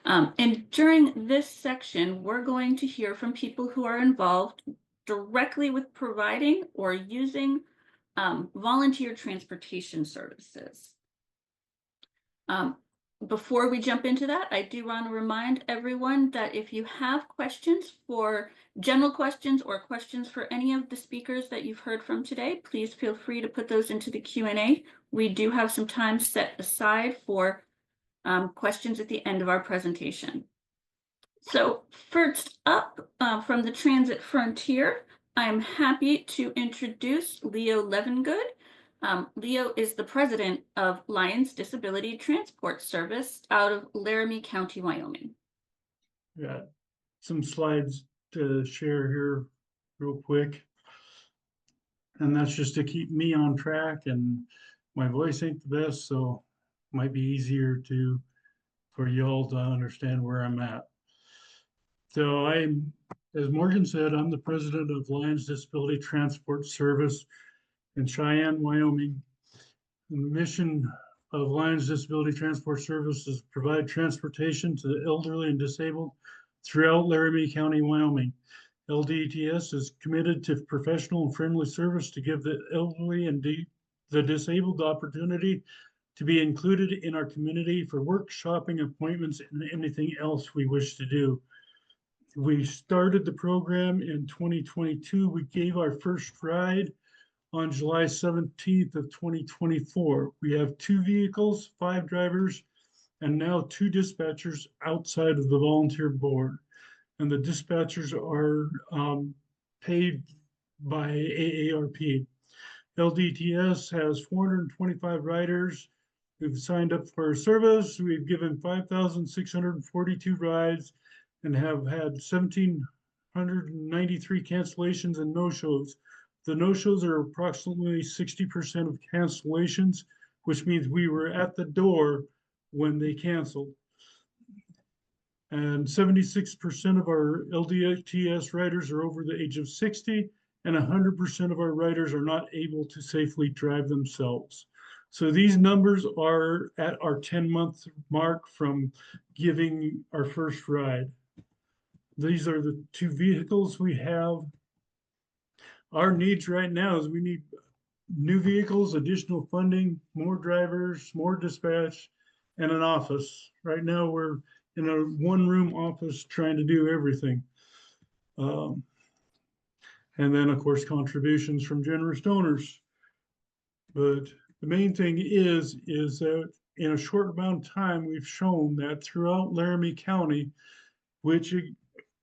And during this section, we're going to hear from people who are involved directly with providing or using volunteer transportation services. Before we jump into that, I do want to remind everyone that if you have questions for general questions or questions for any of the speakers that you've heard from today, please feel free to put those into the Q&A. We do have some time set aside for questions at the end of our presentation. So first up from the Transit Frontier, I'm happy to introduce Leo Levengood. Leo is the president of Lions Disability Transport Service out of Laramie County, Wyoming. Got some slides to share here real quick. And that's just to keep me on track, and my voice ain't the best, so it might be easier for y'all to understand where I'm at. So as Morgan said, I'm the president of Lions Disability Transport Service in Cheyenne, Wyoming. And the mission of Lions Disability Transport Service is to provide transportation to the elderly and disabled throughout Laramie County, Wyoming. LDTS is committed to professional and friendly service to give the elderly and the disabled the opportunity to be included in our community for work, shopping, appointments, and anything else we wish to do. We started the program in 2022. We gave our first ride on July 17th of 2024. We have 2 vehicles, 5 drivers, and now 2 dispatchers outside of the volunteer board. And the dispatchers are paid by AARP. LDTS has 425 riders who've signed up for our service. We've given 5,642 rides and have had 1,793 cancellations and no-shows. The no-shows are approximately 60% of cancellations, which means we were at the door when they canceled. And 76% of our LDTS riders are over the age of 60, and 100% of our riders are not able to safely drive themselves. So these numbers are at our 10-month mark from giving our first ride. These are the 2 vehicles we have. Our needs right now is we need new vehicles, additional funding, more drivers, more dispatch, and an office. Right now we're in a 1-room office trying to do everything. And then of course, contributions from generous donors. But the main thing is that in a short amount of time, we've shown that throughout Laramie County, which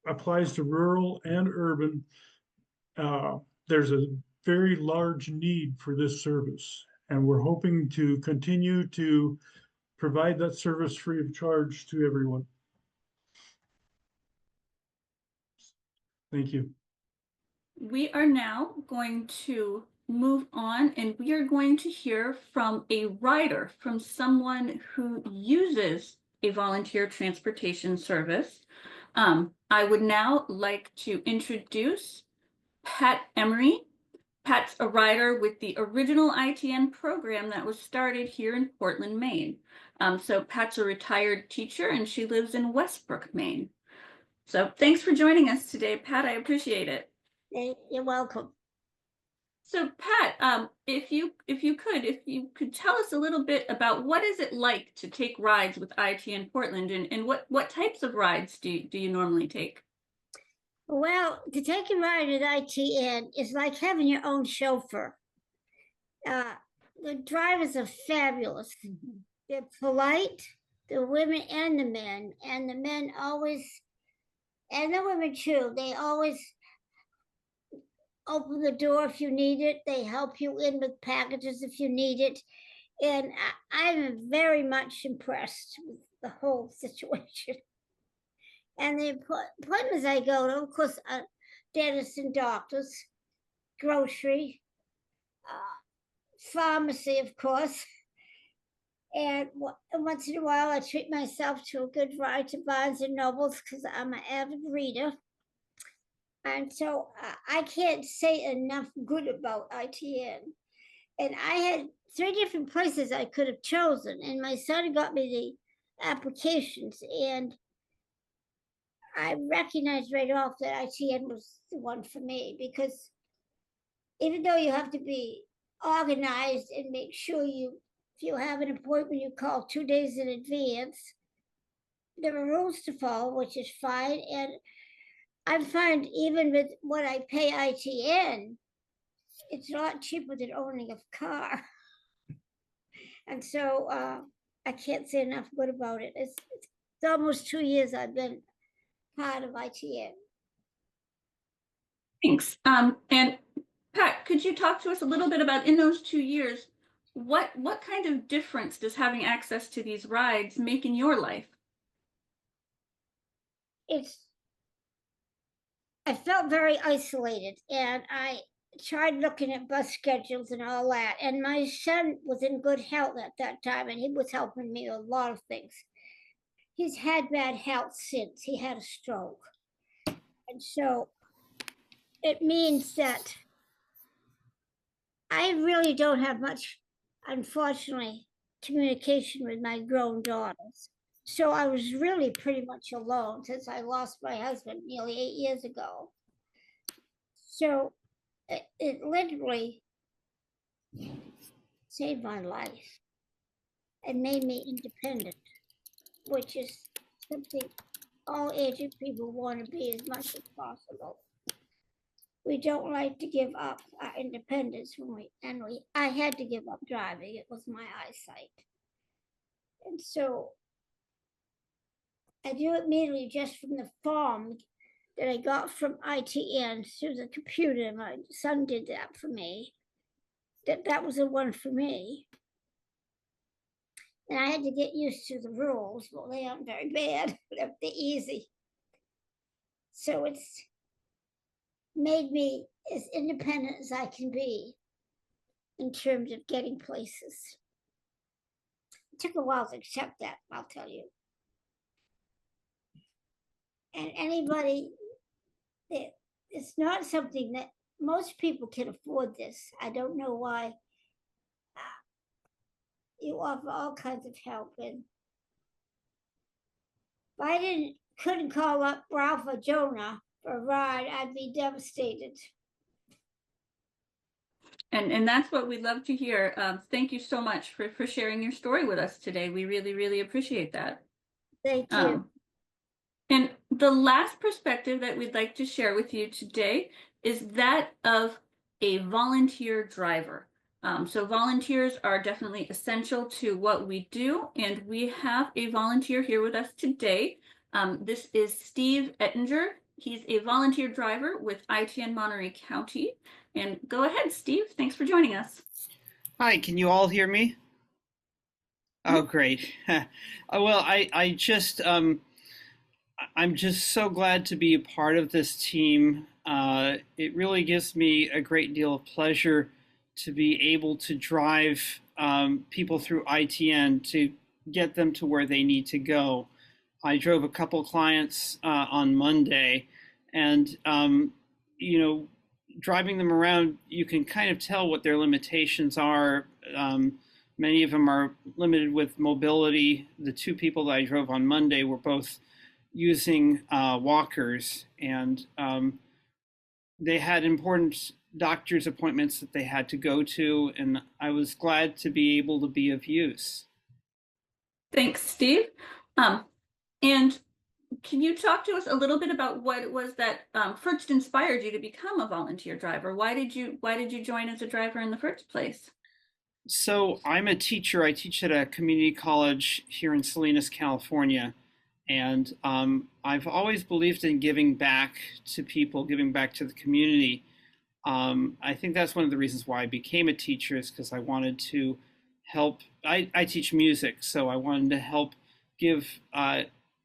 applies to rural and urban, there's a very large need for this service. And we're hoping to continue to provide that service free of charge to everyone. Thank you. We are now going to move on, and we are going to hear from a rider, from someone who uses a volunteer transportation service. I would now like to introduce Pat Emery. Pat's a rider with the original ITN program that was started here in Portland, Maine. So Pat's a retired teacher, and she lives in Westbrook, Maine. So thanks for joining us today, Pat. I appreciate it. You're welcome. So Pat, if you could tell us a little bit about what is it like to take rides with ITN Portland, and what types of rides do you normally take? Well, to take a ride at ITN is like having your own chauffeur. The drivers are fabulous. They're polite, the women and the men, and the men always, and the women too, they always open the door if you need it. They help you in with packages if you need it. And I'm very much impressed with the whole situation. And the appointments I go to, of course, dentists and doctors, grocery, pharmacy, of course. And once in a while, I treat myself to a good ride to Barnes and Nobles because I'm an avid reader. And so I can't say enough good about ITN. And I had 3 different places I could have chosen. And my son got me the applications. And I recognized right off that ITN was the one for me, because even though you have to be organized and make sure you if you have an appointment, you call 2 days in advance. There are rules to follow, which is fine. And I find even with what I pay ITN, it's a lot cheaper than owning a car. And so I can't say enough good about it. It's almost 2 years I've been part of ITN. Thanks. And Pat, could you talk to us a little bit about in those 2 years, what kind of difference does having access to these rides make in your life? I felt very isolated, and I tried looking at bus schedules and all that. And my son was in good health at that time, and he was helping me with a lot of things. He's had bad health since he had a stroke. And so it means that I really don't have much, unfortunately, communication with my grown daughters. So I was really pretty much alone since I lost my husband nearly 8 years ago. So it literally saved my life and made me independent, which is something all aging people want to be as much as possible. We don't like to give up our independence I had to give up driving. It was my eyesight. And so I knew immediately just from the form that I got from ITN through the computer. My son did that for me. That was the one for me. And I had to get used to the rules. Well, they aren't very bad, they're easy. So it's made me as independent as I can be in terms of getting places. It took a while to accept that, I'll tell you. And anybody, it's not something that most people can afford this. I don't know why. You offer all kinds of help, and if I couldn't call up Ralph or Jonah for a ride, I'd be devastated. And that's what we love to hear. Thank you so much for sharing your story with us today. We really, really appreciate that. Thank you. And the last perspective that we'd like to share with you today is that of a volunteer driver. So volunteers are definitely essential to what we do, and we have a volunteer here with us today. This is Steve Ettinger. He's a volunteer driver with ITN Monterey County. And go ahead, Steve. Thanks for joining us. Hi, can you all hear me? Oh, great. Well, I'm just so glad to be a part of this team. It really gives me a great deal of pleasure to be able to drive people through ITN to get them to where they need to go. I drove a couple clients on Monday, and driving them around, you can kind of tell what their limitations are. Many of them are limited with mobility. The two people that I drove on Monday were both using walkers, and they had important doctor's appointments that they had to go to, and I was glad to be able to be of use. Thanks, Steve. And can you talk to us a little bit about what it was that first inspired you to become a volunteer driver? Why did you join as a driver in the first place? So I'm a teacher. I teach at a community college here in Salinas, California. And I've always believed in giving back to people, giving back to the community. I think that's one of the reasons why I became a teacher, is because I wanted to help. I teach music, so I wanted to help give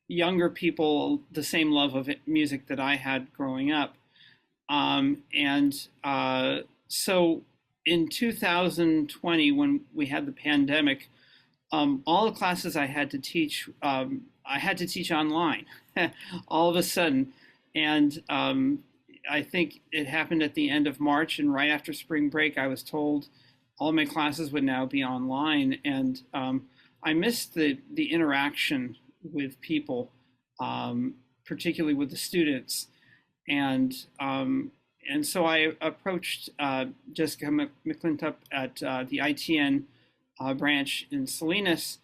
younger people the same love of music that I had growing up. So in 2020, when we had the pandemic, all the classes I had to teach online all of a sudden. And I think it happened at the end of March, and right after spring break, I was told all my classes would now be online. And I missed the interaction with people, particularly with the students. And so I approached Jessica McClintock at the ITN branch in Salinas.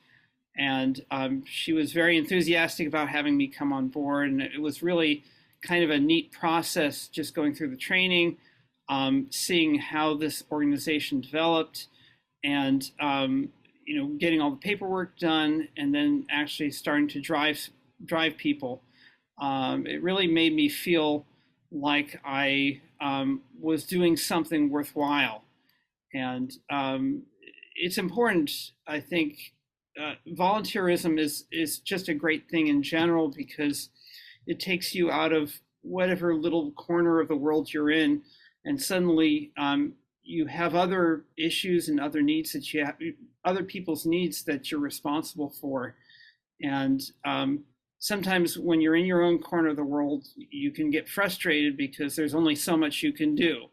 And she was very enthusiastic about having me come on board. And it was really kind of a neat process, just going through the training, seeing how this organization developed, and getting all the paperwork done, and then actually starting to drive people. It really made me feel like I was doing something worthwhile. And it's important, I think. Volunteerism is just a great thing in general, because it takes you out of whatever little corner of the world you're in, and suddenly you have other issues and other needs that you have, other people's needs that you're responsible for. And sometimes when you're in your own corner of the world, you can get frustrated because there's only so much you can do.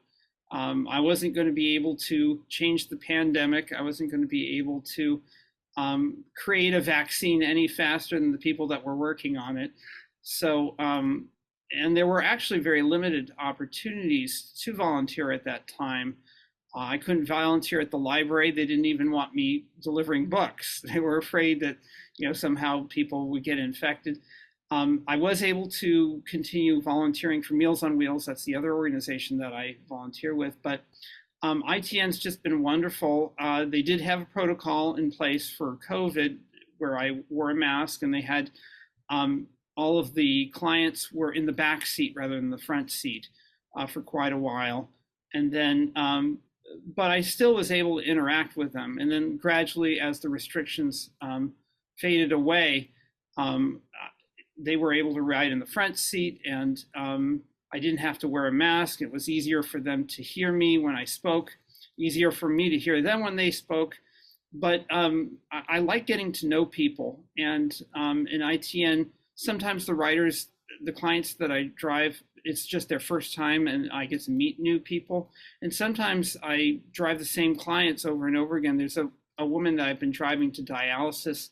I wasn't going to be able to change the pandemic. I wasn't going to be able to create a vaccine any faster than the people that were working on it. So, and there were actually very limited opportunities to volunteer at that time. I couldn't volunteer at the library. They didn't even want me delivering books. They were afraid that, somehow people would get infected. I was able to continue volunteering for Meals on Wheels. That's the other organization that I volunteer with. But ITN's just been wonderful. They did have a protocol in place for COVID where I wore a mask, and they had all of the clients were in the back seat rather than the front seat for quite a while. And then, but I still was able to interact with them. And then gradually, as the restrictions faded away, they were able to ride in the front seat, and I didn't have to wear a mask. It was easier for them to hear me when I spoke, easier for me to hear them when they spoke. But I like getting to know people. And in ITN, sometimes the writers, the clients that I drive, it's just their first time, and I get to meet new people. And sometimes I drive the same clients over and over again. There's a woman that I've been driving to dialysis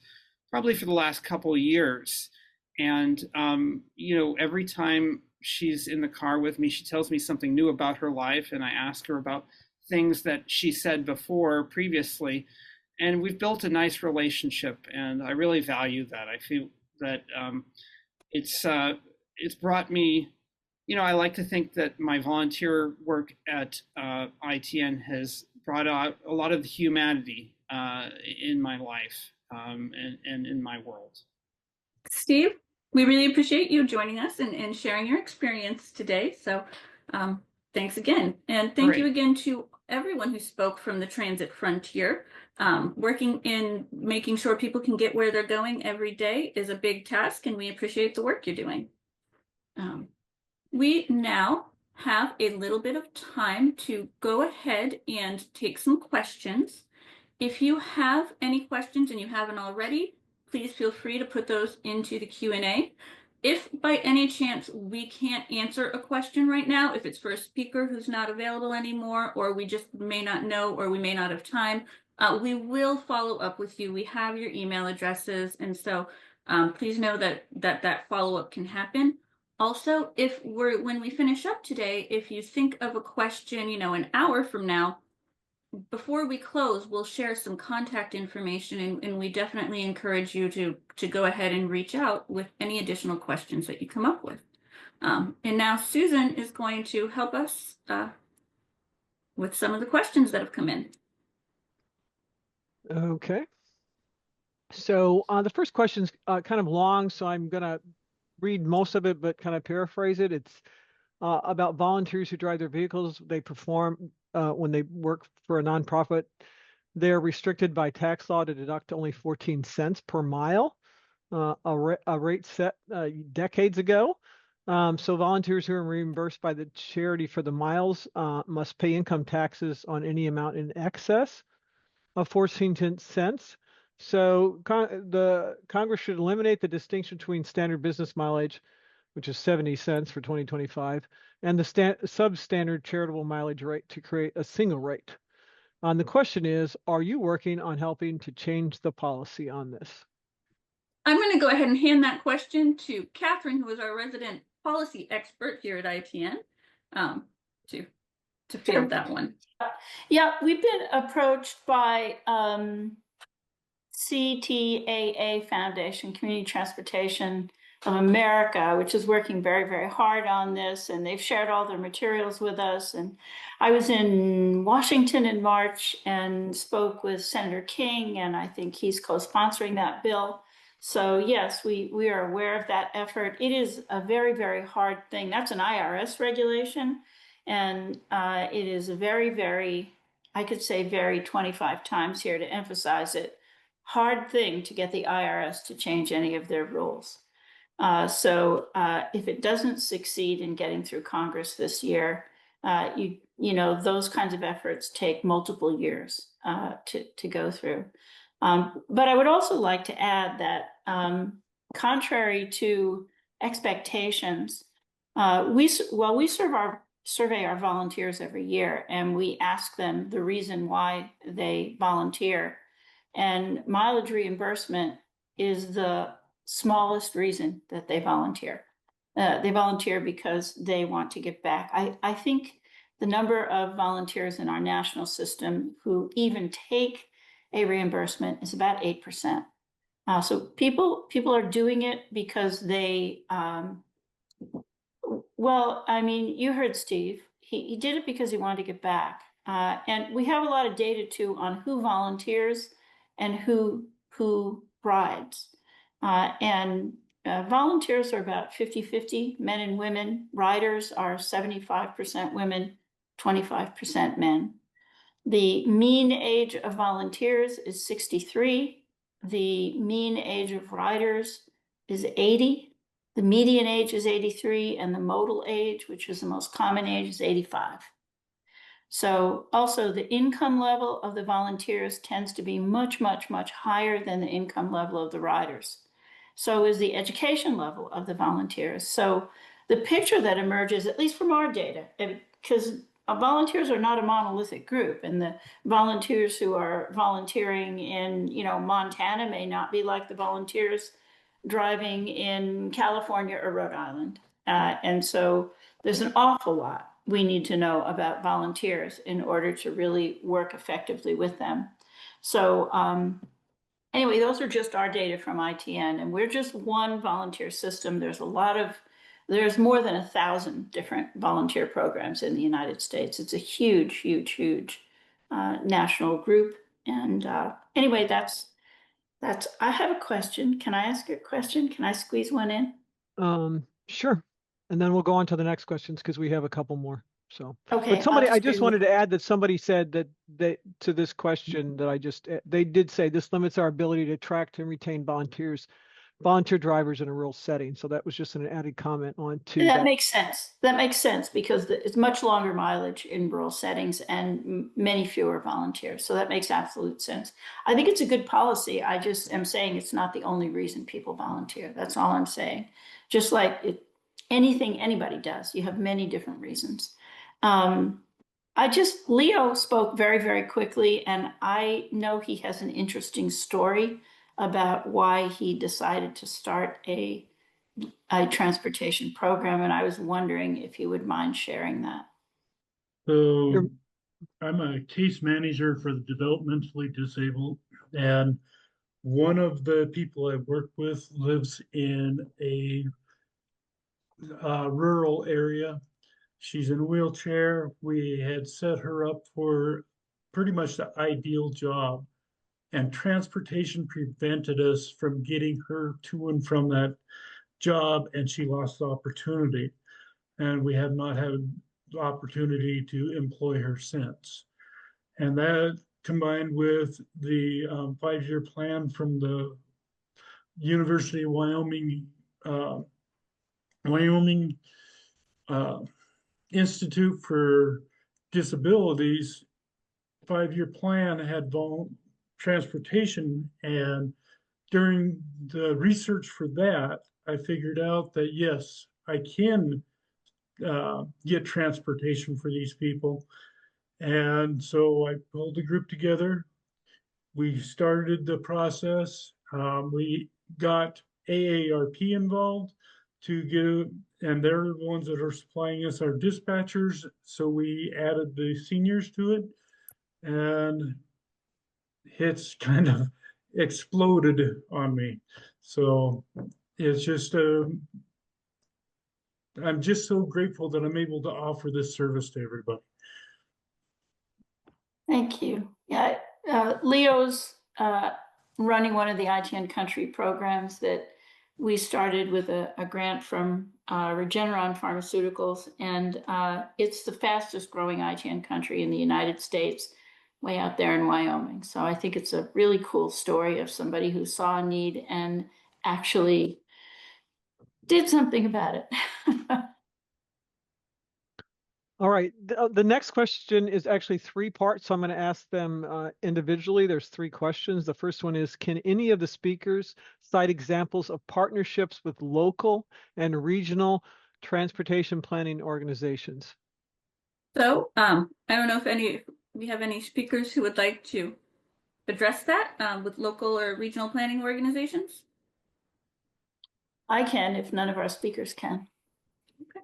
probably for the last couple of years. And, every time she's in the car with me, she tells me something new about her life, and I ask her about things that she said previously, and we've built a nice relationship, and I really value that. I feel that it's brought me, I like to think that my volunteer work at ITN has brought out a lot of the humanity in my life and in my world. Steve, we really appreciate you joining us and sharing your experience today. So thanks again. And thank you again to everyone who spoke from the Transit Frontier. Working in making sure people can get where they're going every day is a big task, and we appreciate the work you're doing. We now have a little bit of time to go ahead and take some questions. If you have any questions and you haven't already, please feel free to put those into the Q&A. If by any chance we can't answer a question right now, if it's for a speaker who's not available anymore, or we just may not know, or we may not have time, we will follow up with you. We have your email addresses, and so please know that follow-up can happen. Also, when we finish up today, if you think of a question, an hour from now, before we close, we'll share some contact information, and we definitely encourage you to go ahead and reach out with any additional questions that you come up with. And now Susan is going to help us with some of the questions that have come in. Okay. So the first question's kind of long, so I'm going to read most of it, but kind of paraphrase it. It's about volunteers who drive their vehicles. They perform when they work for a nonprofit. They're restricted by tax law to deduct only 14 cents per mile, a rate set decades ago. So volunteers who are reimbursed by the charity for the miles must pay income taxes on any amount in excess of 14 cents. So the Congress should eliminate the distinction between standard business mileage, which is 70 cents for 2025, and the substandard charitable mileage rate to create a single rate. The question is, are you working on helping to change the policy on this? I'm going to go ahead and hand that question to Catherine, who is our resident policy expert here at ITN. to field that one. Yeah, we've been approached by CTAA Foundation, Community Transportation of America, which is working very, very hard on this, and they've shared all their materials with us. And I was in Washington in March and spoke with Senator King, and I think he's co-sponsoring that bill. So yes, we are aware of that effort. It is a very, very hard thing. That's an IRS regulation, and it is a very, very, I could say very 25 times here to emphasize it, hard thing to get the IRS to change any of their rules. So if it doesn't succeed in getting through Congress this year, you know, those kinds of efforts take multiple years to go through. But I would also like to add that contrary to expectations, we survey our volunteers every year, and we ask them the reason why they volunteer. And mileage reimbursement is the smallest reason that they volunteer. They volunteer because they want to give back. I think the number of volunteers in our national system who even take a reimbursement is about 8%. So people are doing it because they, well, I mean, you heard Steve. He did it because he wanted to give back. And we have a lot of data too on who volunteers and who rides. Volunteers are about 50-50, men and women. Riders are 75% women, 25% men. The mean age of volunteers is 63. The mean age of riders is 80. The median age is 83, and the modal age, which is the most common age, is 85. So also the income level of the volunteers tends to be much, much, much higher than the income level of the riders. So is the education level of the volunteers. So the picture that emerges, at least from our data, because volunteers are not a monolithic group, and the volunteers who are volunteering in, you know, Montana may not be like the volunteers driving in California or Rhode Island. And so there's an awful lot we need to know about volunteers in order to really work effectively with them. So anyway, those are just our data from ITN, and we're just one volunteer system. There's more than 1,000 different volunteer programs in the United States. It's a huge, huge, huge national group. And anyway, that's, I have a question. Can I ask a question? Can I squeeze one in? Sure. And then we'll go on to the next questions because we have a couple more. So, okay. But somebody, I just wanted to add that somebody said that to this question that they did say this limits our ability to attract and retain volunteer drivers in a rural setting. So that was just an added comment on to that. Makes sense. That makes sense because it's much longer mileage in rural settings and many fewer volunteers. So that makes absolute sense. I think it's a good policy. I just am saying it's not the only reason people volunteer. That's all I'm saying. Just like anything anybody does, you have many different reasons. Leo spoke very, very quickly, and I know he has an interesting story about why he decided to start a transportation program, and I was wondering if you would mind sharing that. So I'm a case manager for the developmentally disabled, and one of the people I work with lives in a rural area. She's in a wheelchair. We had set her up for pretty much the ideal job, and transportation prevented us from getting her to and from that job, and she lost the opportunity. And we have not had the opportunity to employ her since. And that combined with the 5-year plan from the University of Wyoming Institute for Disabilities 5-year plan had transportation, and during the research for that, I figured out that yes, I can get transportation for these people. And so I pulled the group together. We started the process. We got AARP involved to get, and they're the ones that are supplying us our dispatchers. So we added the seniors to it, and it's kind of exploded on me. So it's just, I'm just so grateful that I'm able to offer this service to everybody. Thank you. Yeah, Leo's running one of the ITN Country programs that we started with a grant from Regeneron Pharmaceuticals, and it's the fastest growing ITN Country in the United States, way out there in Wyoming. So I think it's a really cool story of somebody who saw a need and actually did something about it. All right. The next question is actually three parts, so I'm going to ask them individually. There's three questions. The first one is, can any of the speakers cite examples of partnerships with local and regional transportation planning organizations? So I don't know if we have any speakers who would like to address that with local or regional planning organizations. I can, if none of our speakers can. Okay.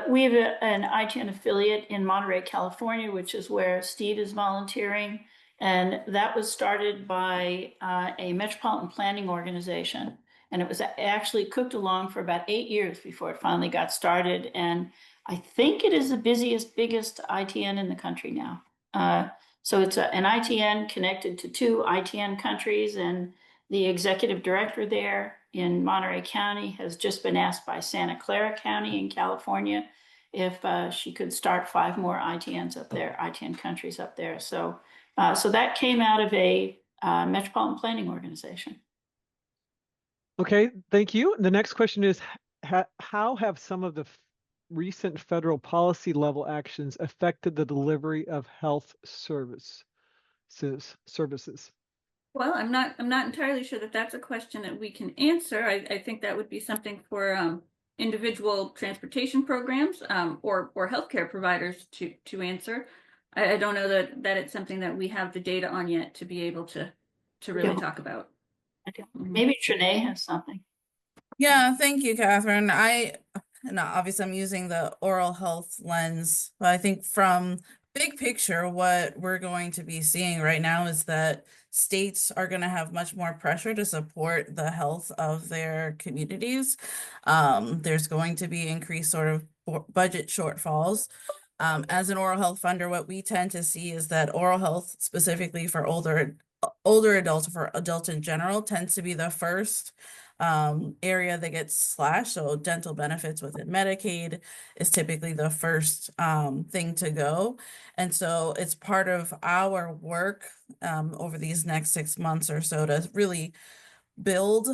We have an ITN affiliate in Monterey, California, which is where Steve is volunteering. And that was started by a metropolitan planning organization. And it was actually cooked along for about 8 years before it finally got started. And I think it is the biggest ITN in the country now. So it's an ITN connected to 2 ITN countries, and the executive director there in Monterey County has just been asked by Santa Clara County in California if she could start 5 more ITNs up there, ITN countries up there. So that came out of a metropolitan planning organization. Okay, thank you. The next question is, how have some of the recent federal policy level actions affected the delivery of health services? Well, I'm not entirely sure that that's a question that we can answer. I think that would be something for individual transportation programs or healthcare providers to answer. I don't know that it's something that we have the data on yet to be able to really talk about. Maybe Trinae has something. Yeah, thank you, Catherine. Obviously I'm using the oral health lens, but I think from big picture, what we're going to be seeing right now is that states are going to have much more pressure to support the health of their communities. There's going to be increased sort of budget shortfalls. As an oral health funder, what we tend to see is that oral health, specifically for older adults, for adults in general, tends to be the first area that gets slashed. So dental benefits within Medicaid is typically the first thing to go. And so it's part of our work over these next 6 months or so to really build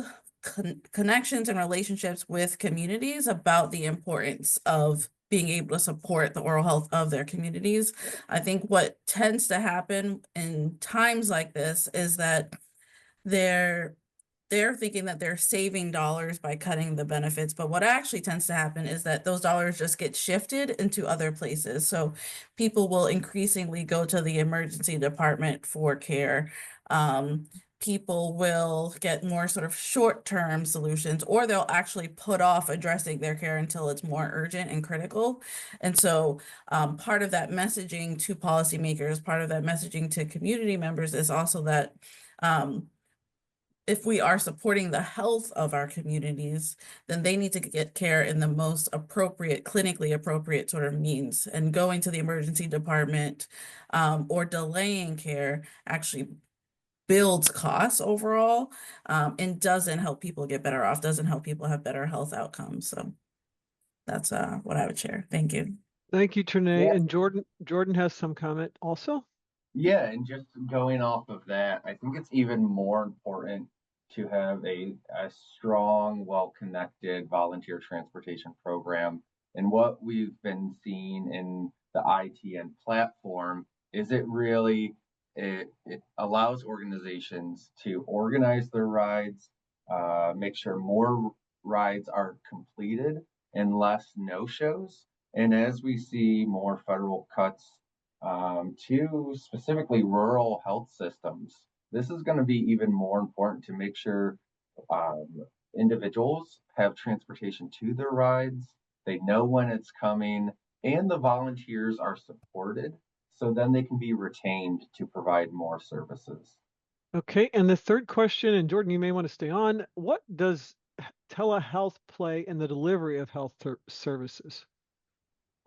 connections and relationships with communities about the importance of being able to support the oral health of their communities. I think what tends to happen in times like this is that they're thinking that they're saving dollars by cutting the benefits, but what actually tends to happen is that those dollars just get shifted into other places. So people will increasingly go to the emergency department for care. People will get more sort of short-term solutions, or they'll actually put off addressing their care until it's more urgent and critical. And so part of that messaging to policymakers, part of that messaging to community members is also that if we are supporting the health of our communities, then they need to get care in the most appropriate, clinically appropriate sort of means. And going to the emergency department or delaying care actually builds costs overall and doesn't help people get better off, doesn't help people have better health outcomes. So that's what I would share. Thank you. Thank you, Trinae. Yeah. And Jordan has some comment also. Yeah, and just going off of that, I think it's even more important to have a strong, well-connected volunteer transportation program. And what we've been seeing in the ITN platform is it allows organizations to organize their rides, make sure more rides are completed and less no-shows. And as we see more federal cuts to specifically rural health systems, this is going to be even more important to make sure individuals have transportation to their rides, they know when it's coming, and the volunteers are supported, so then they can be retained to provide more services. Okay, and the third question, and Jordan, you may want to stay on. What does telehealth play in the delivery of health services?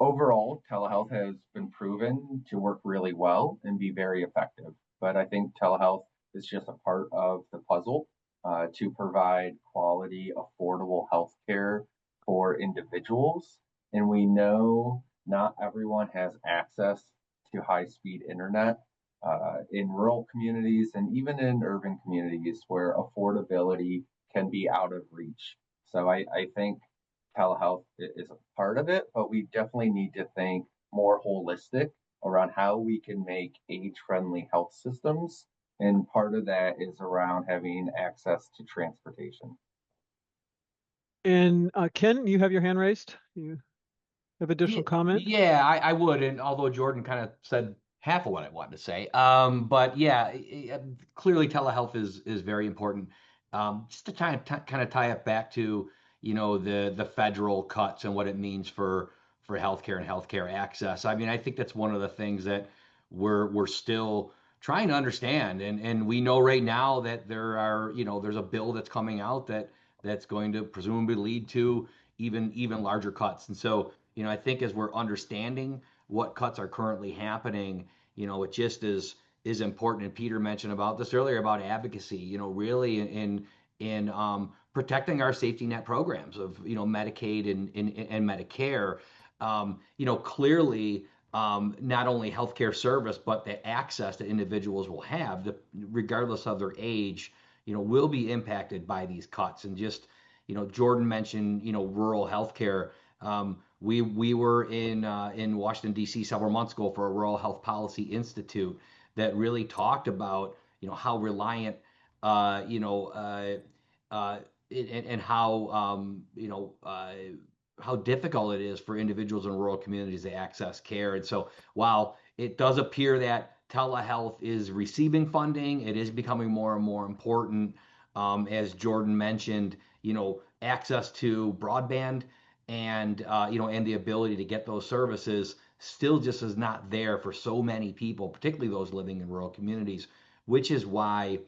Overall, telehealth has been proven to work really well and be very effective. But I think telehealth is just a part of the puzzle to provide quality, affordable healthcare for individuals. And we know not everyone has access to high speed internet in rural communities and even in urban communities where affordability can be out of reach. So I think telehealth is a part of it, but we definitely need to think more holistic around how we can make age-friendly health systems. And part of that is around having access to transportation. And Ken, you have your hand raised. You have additional comment? Yeah, I would. And although Jordan kind of said half of what I wanted to say, but yeah, clearly telehealth is very important. Just to kind of tie it back to the federal cuts and what it means for healthcare and healthcare access. I mean, I think that's one of the things that we're still trying to understand, and we know right now that there's a bill that's coming out that's going to presumably lead to even larger cuts. And so I think as we're understanding what cuts are currently happening, it just is important. And Peter mentioned about this earlier about advocacy, really in protecting our safety net programs of Medicaid and Medicare. Clearly, not only healthcare service, but the access that individuals will have, regardless of their age, will be impacted by these cuts. And just, Jordan mentioned, rural healthcare. We were in Washington, D.C. several months ago for a Rural Health Policy Institute that really talked about, how reliant, and how difficult it is for individuals in rural communities to access care. And so while it does appear that telehealth is receiving funding, it is becoming more and more important. As Jordan mentioned, access to broadband and and the ability to get those services still just is not there for so many people, particularly those living in rural communities, which is why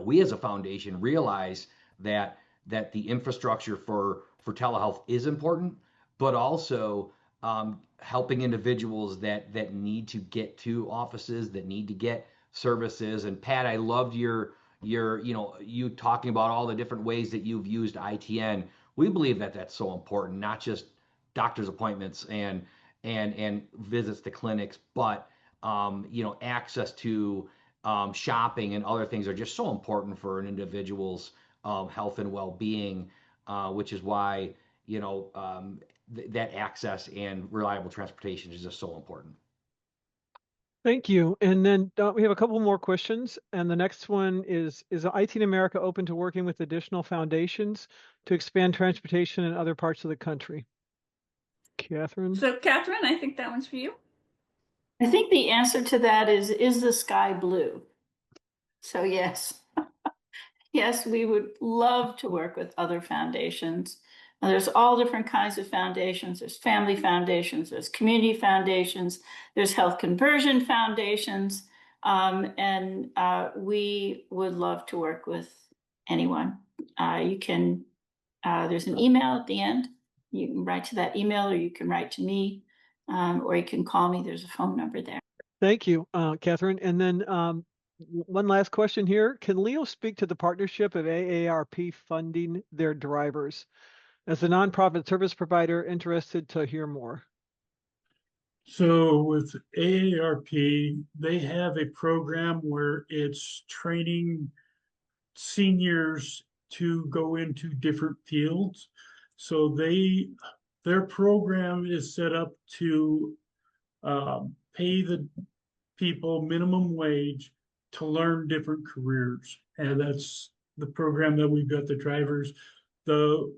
we as a foundation realize that the infrastructure for telehealth is important, but also helping individuals that need to get to offices, that need to get services. And Pat, I loved your you talking about all the different ways that you've used ITN. We believe that that's so important, not just doctor's appointments and visits to clinics, but access to shopping and other things are just so important for an individual's health and well-being, which is why that access and reliable transportation is just so important. Thank you. And then we have a couple more questions. And the next one is IT in America open to working with additional foundations to expand transportation in other parts of the country? Catherine? So Catherine, I think that one's for you. I think the answer to that is the sky blue? So yes. Yes, we would love to work with other foundations. Now, there's all different kinds of foundations. There's family foundations, there's community foundations, there's health conversion foundations, and we would love to work with anyone. You can, there's an email at the end. You can write to that email, or you can write to me, or you can call me. There's a phone number there. Thank you, Catherine. And then one last question here. Can Leo speak to the partnership of AARP funding their drivers? As a nonprofit service provider, interested to hear more. So with AARP, they have a program where it's training seniors to go into different fields. So their program is set up to pay the people minimum wage to learn different careers. And that's the program that we've got the drivers. The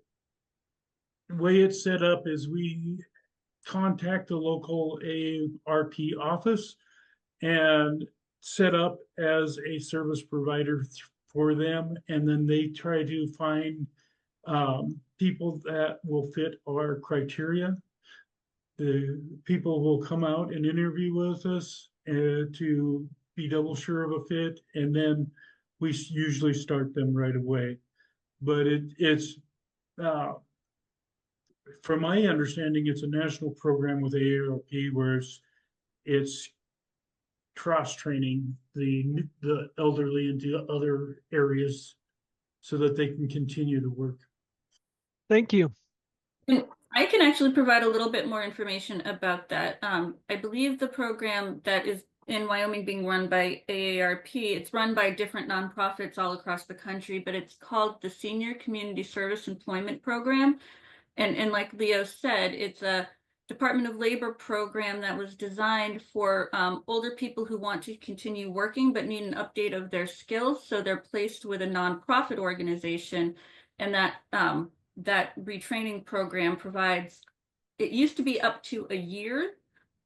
way it's set up is we contact the local AARP office and set up as a service provider for them. And then they try to find people that will fit our criteria. The people will come out and interview with us to be double sure of a fit, and then we usually start them right away. But it's from my understanding, it's a national program with AARP where it's cross training the elderly into other areas so that they can continue to work. Thank you. And I can actually provide a little bit more information about that. I believe the program that is in Wyoming being run by AARP, it's run by different nonprofits all across the country, but it's called the Senior Community Service Employment Program. And like Leo said, it's a Department of Labor program that was designed for older people who want to continue working but need an update of their skills. So they're placed with a nonprofit organization, and that retraining program provides, it used to be up to a year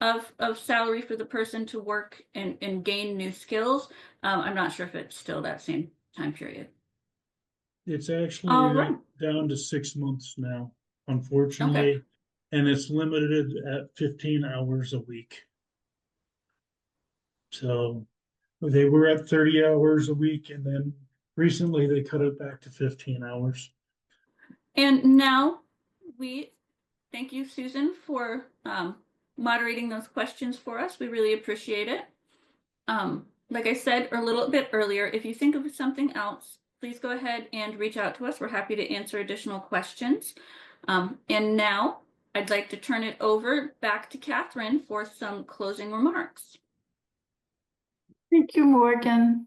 of salary for the person to work and gain new skills. I'm not sure if it's still that same time period. It's actually All right. down to 6 months now, unfortunately, Okay. and it's limited at 15 hours a week. So they were at 30 hours a week, and then recently they cut it back to 15 hours. And now we thank you, Susan, for moderating those questions for us. We really appreciate it. Like I said a little bit earlier, if you think of something else, please go ahead and reach out to us. We're happy to answer additional questions. And now I'd like to turn it over back to Catherine for some closing remarks. Thank you, Morgan.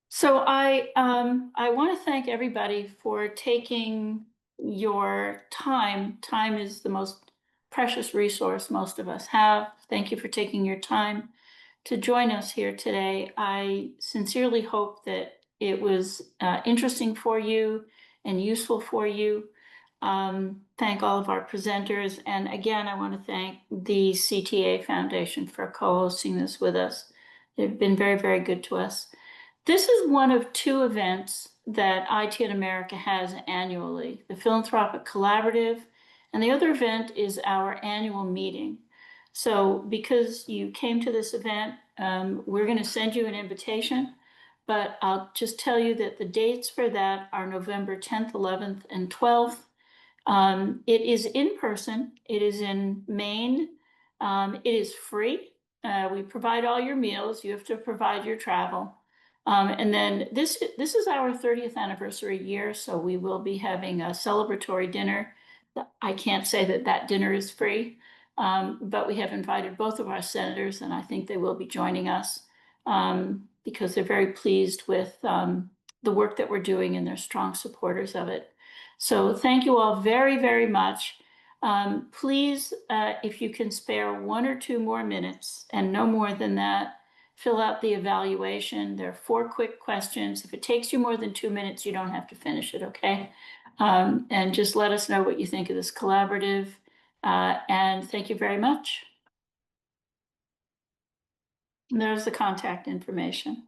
So I want to thank everybody for taking your time. Time is the most precious resource most of us have. Thank you for taking your time to join us here today. I sincerely hope that it was interesting for you and useful for you. Thank all of our presenters. And again, I want to thank the CTA Foundation for co-hosting this with us. They've been very, very good to us. This is one of two events that ITN America has annually, the Philanthropic Collaborative, and the other event is our annual meeting. So because you came to this event, we're going to send you an invitation, but I'll just tell you that the dates for that are November 10th, 11th, and 12th. It is in person. It is in Maine. It is free. We provide all your meals. You have to provide your travel. And then this is our 30th anniversary year, so we will be having a celebratory dinner. I can't say that that dinner is free, but we have invited both of our senators, and I think they will be joining us because they're very pleased with the work that we're doing, and they're strong supporters of it. So thank you all very, very much. Please, if you can spare 1 or 2 more minutes, and no more than that, fill out the evaluation. There are 4 quick questions. If it takes you more than 2 minutes, you don't have to finish it, okay? And just let us know what you think of this collaborative. And thank you very much. And there's the contact information.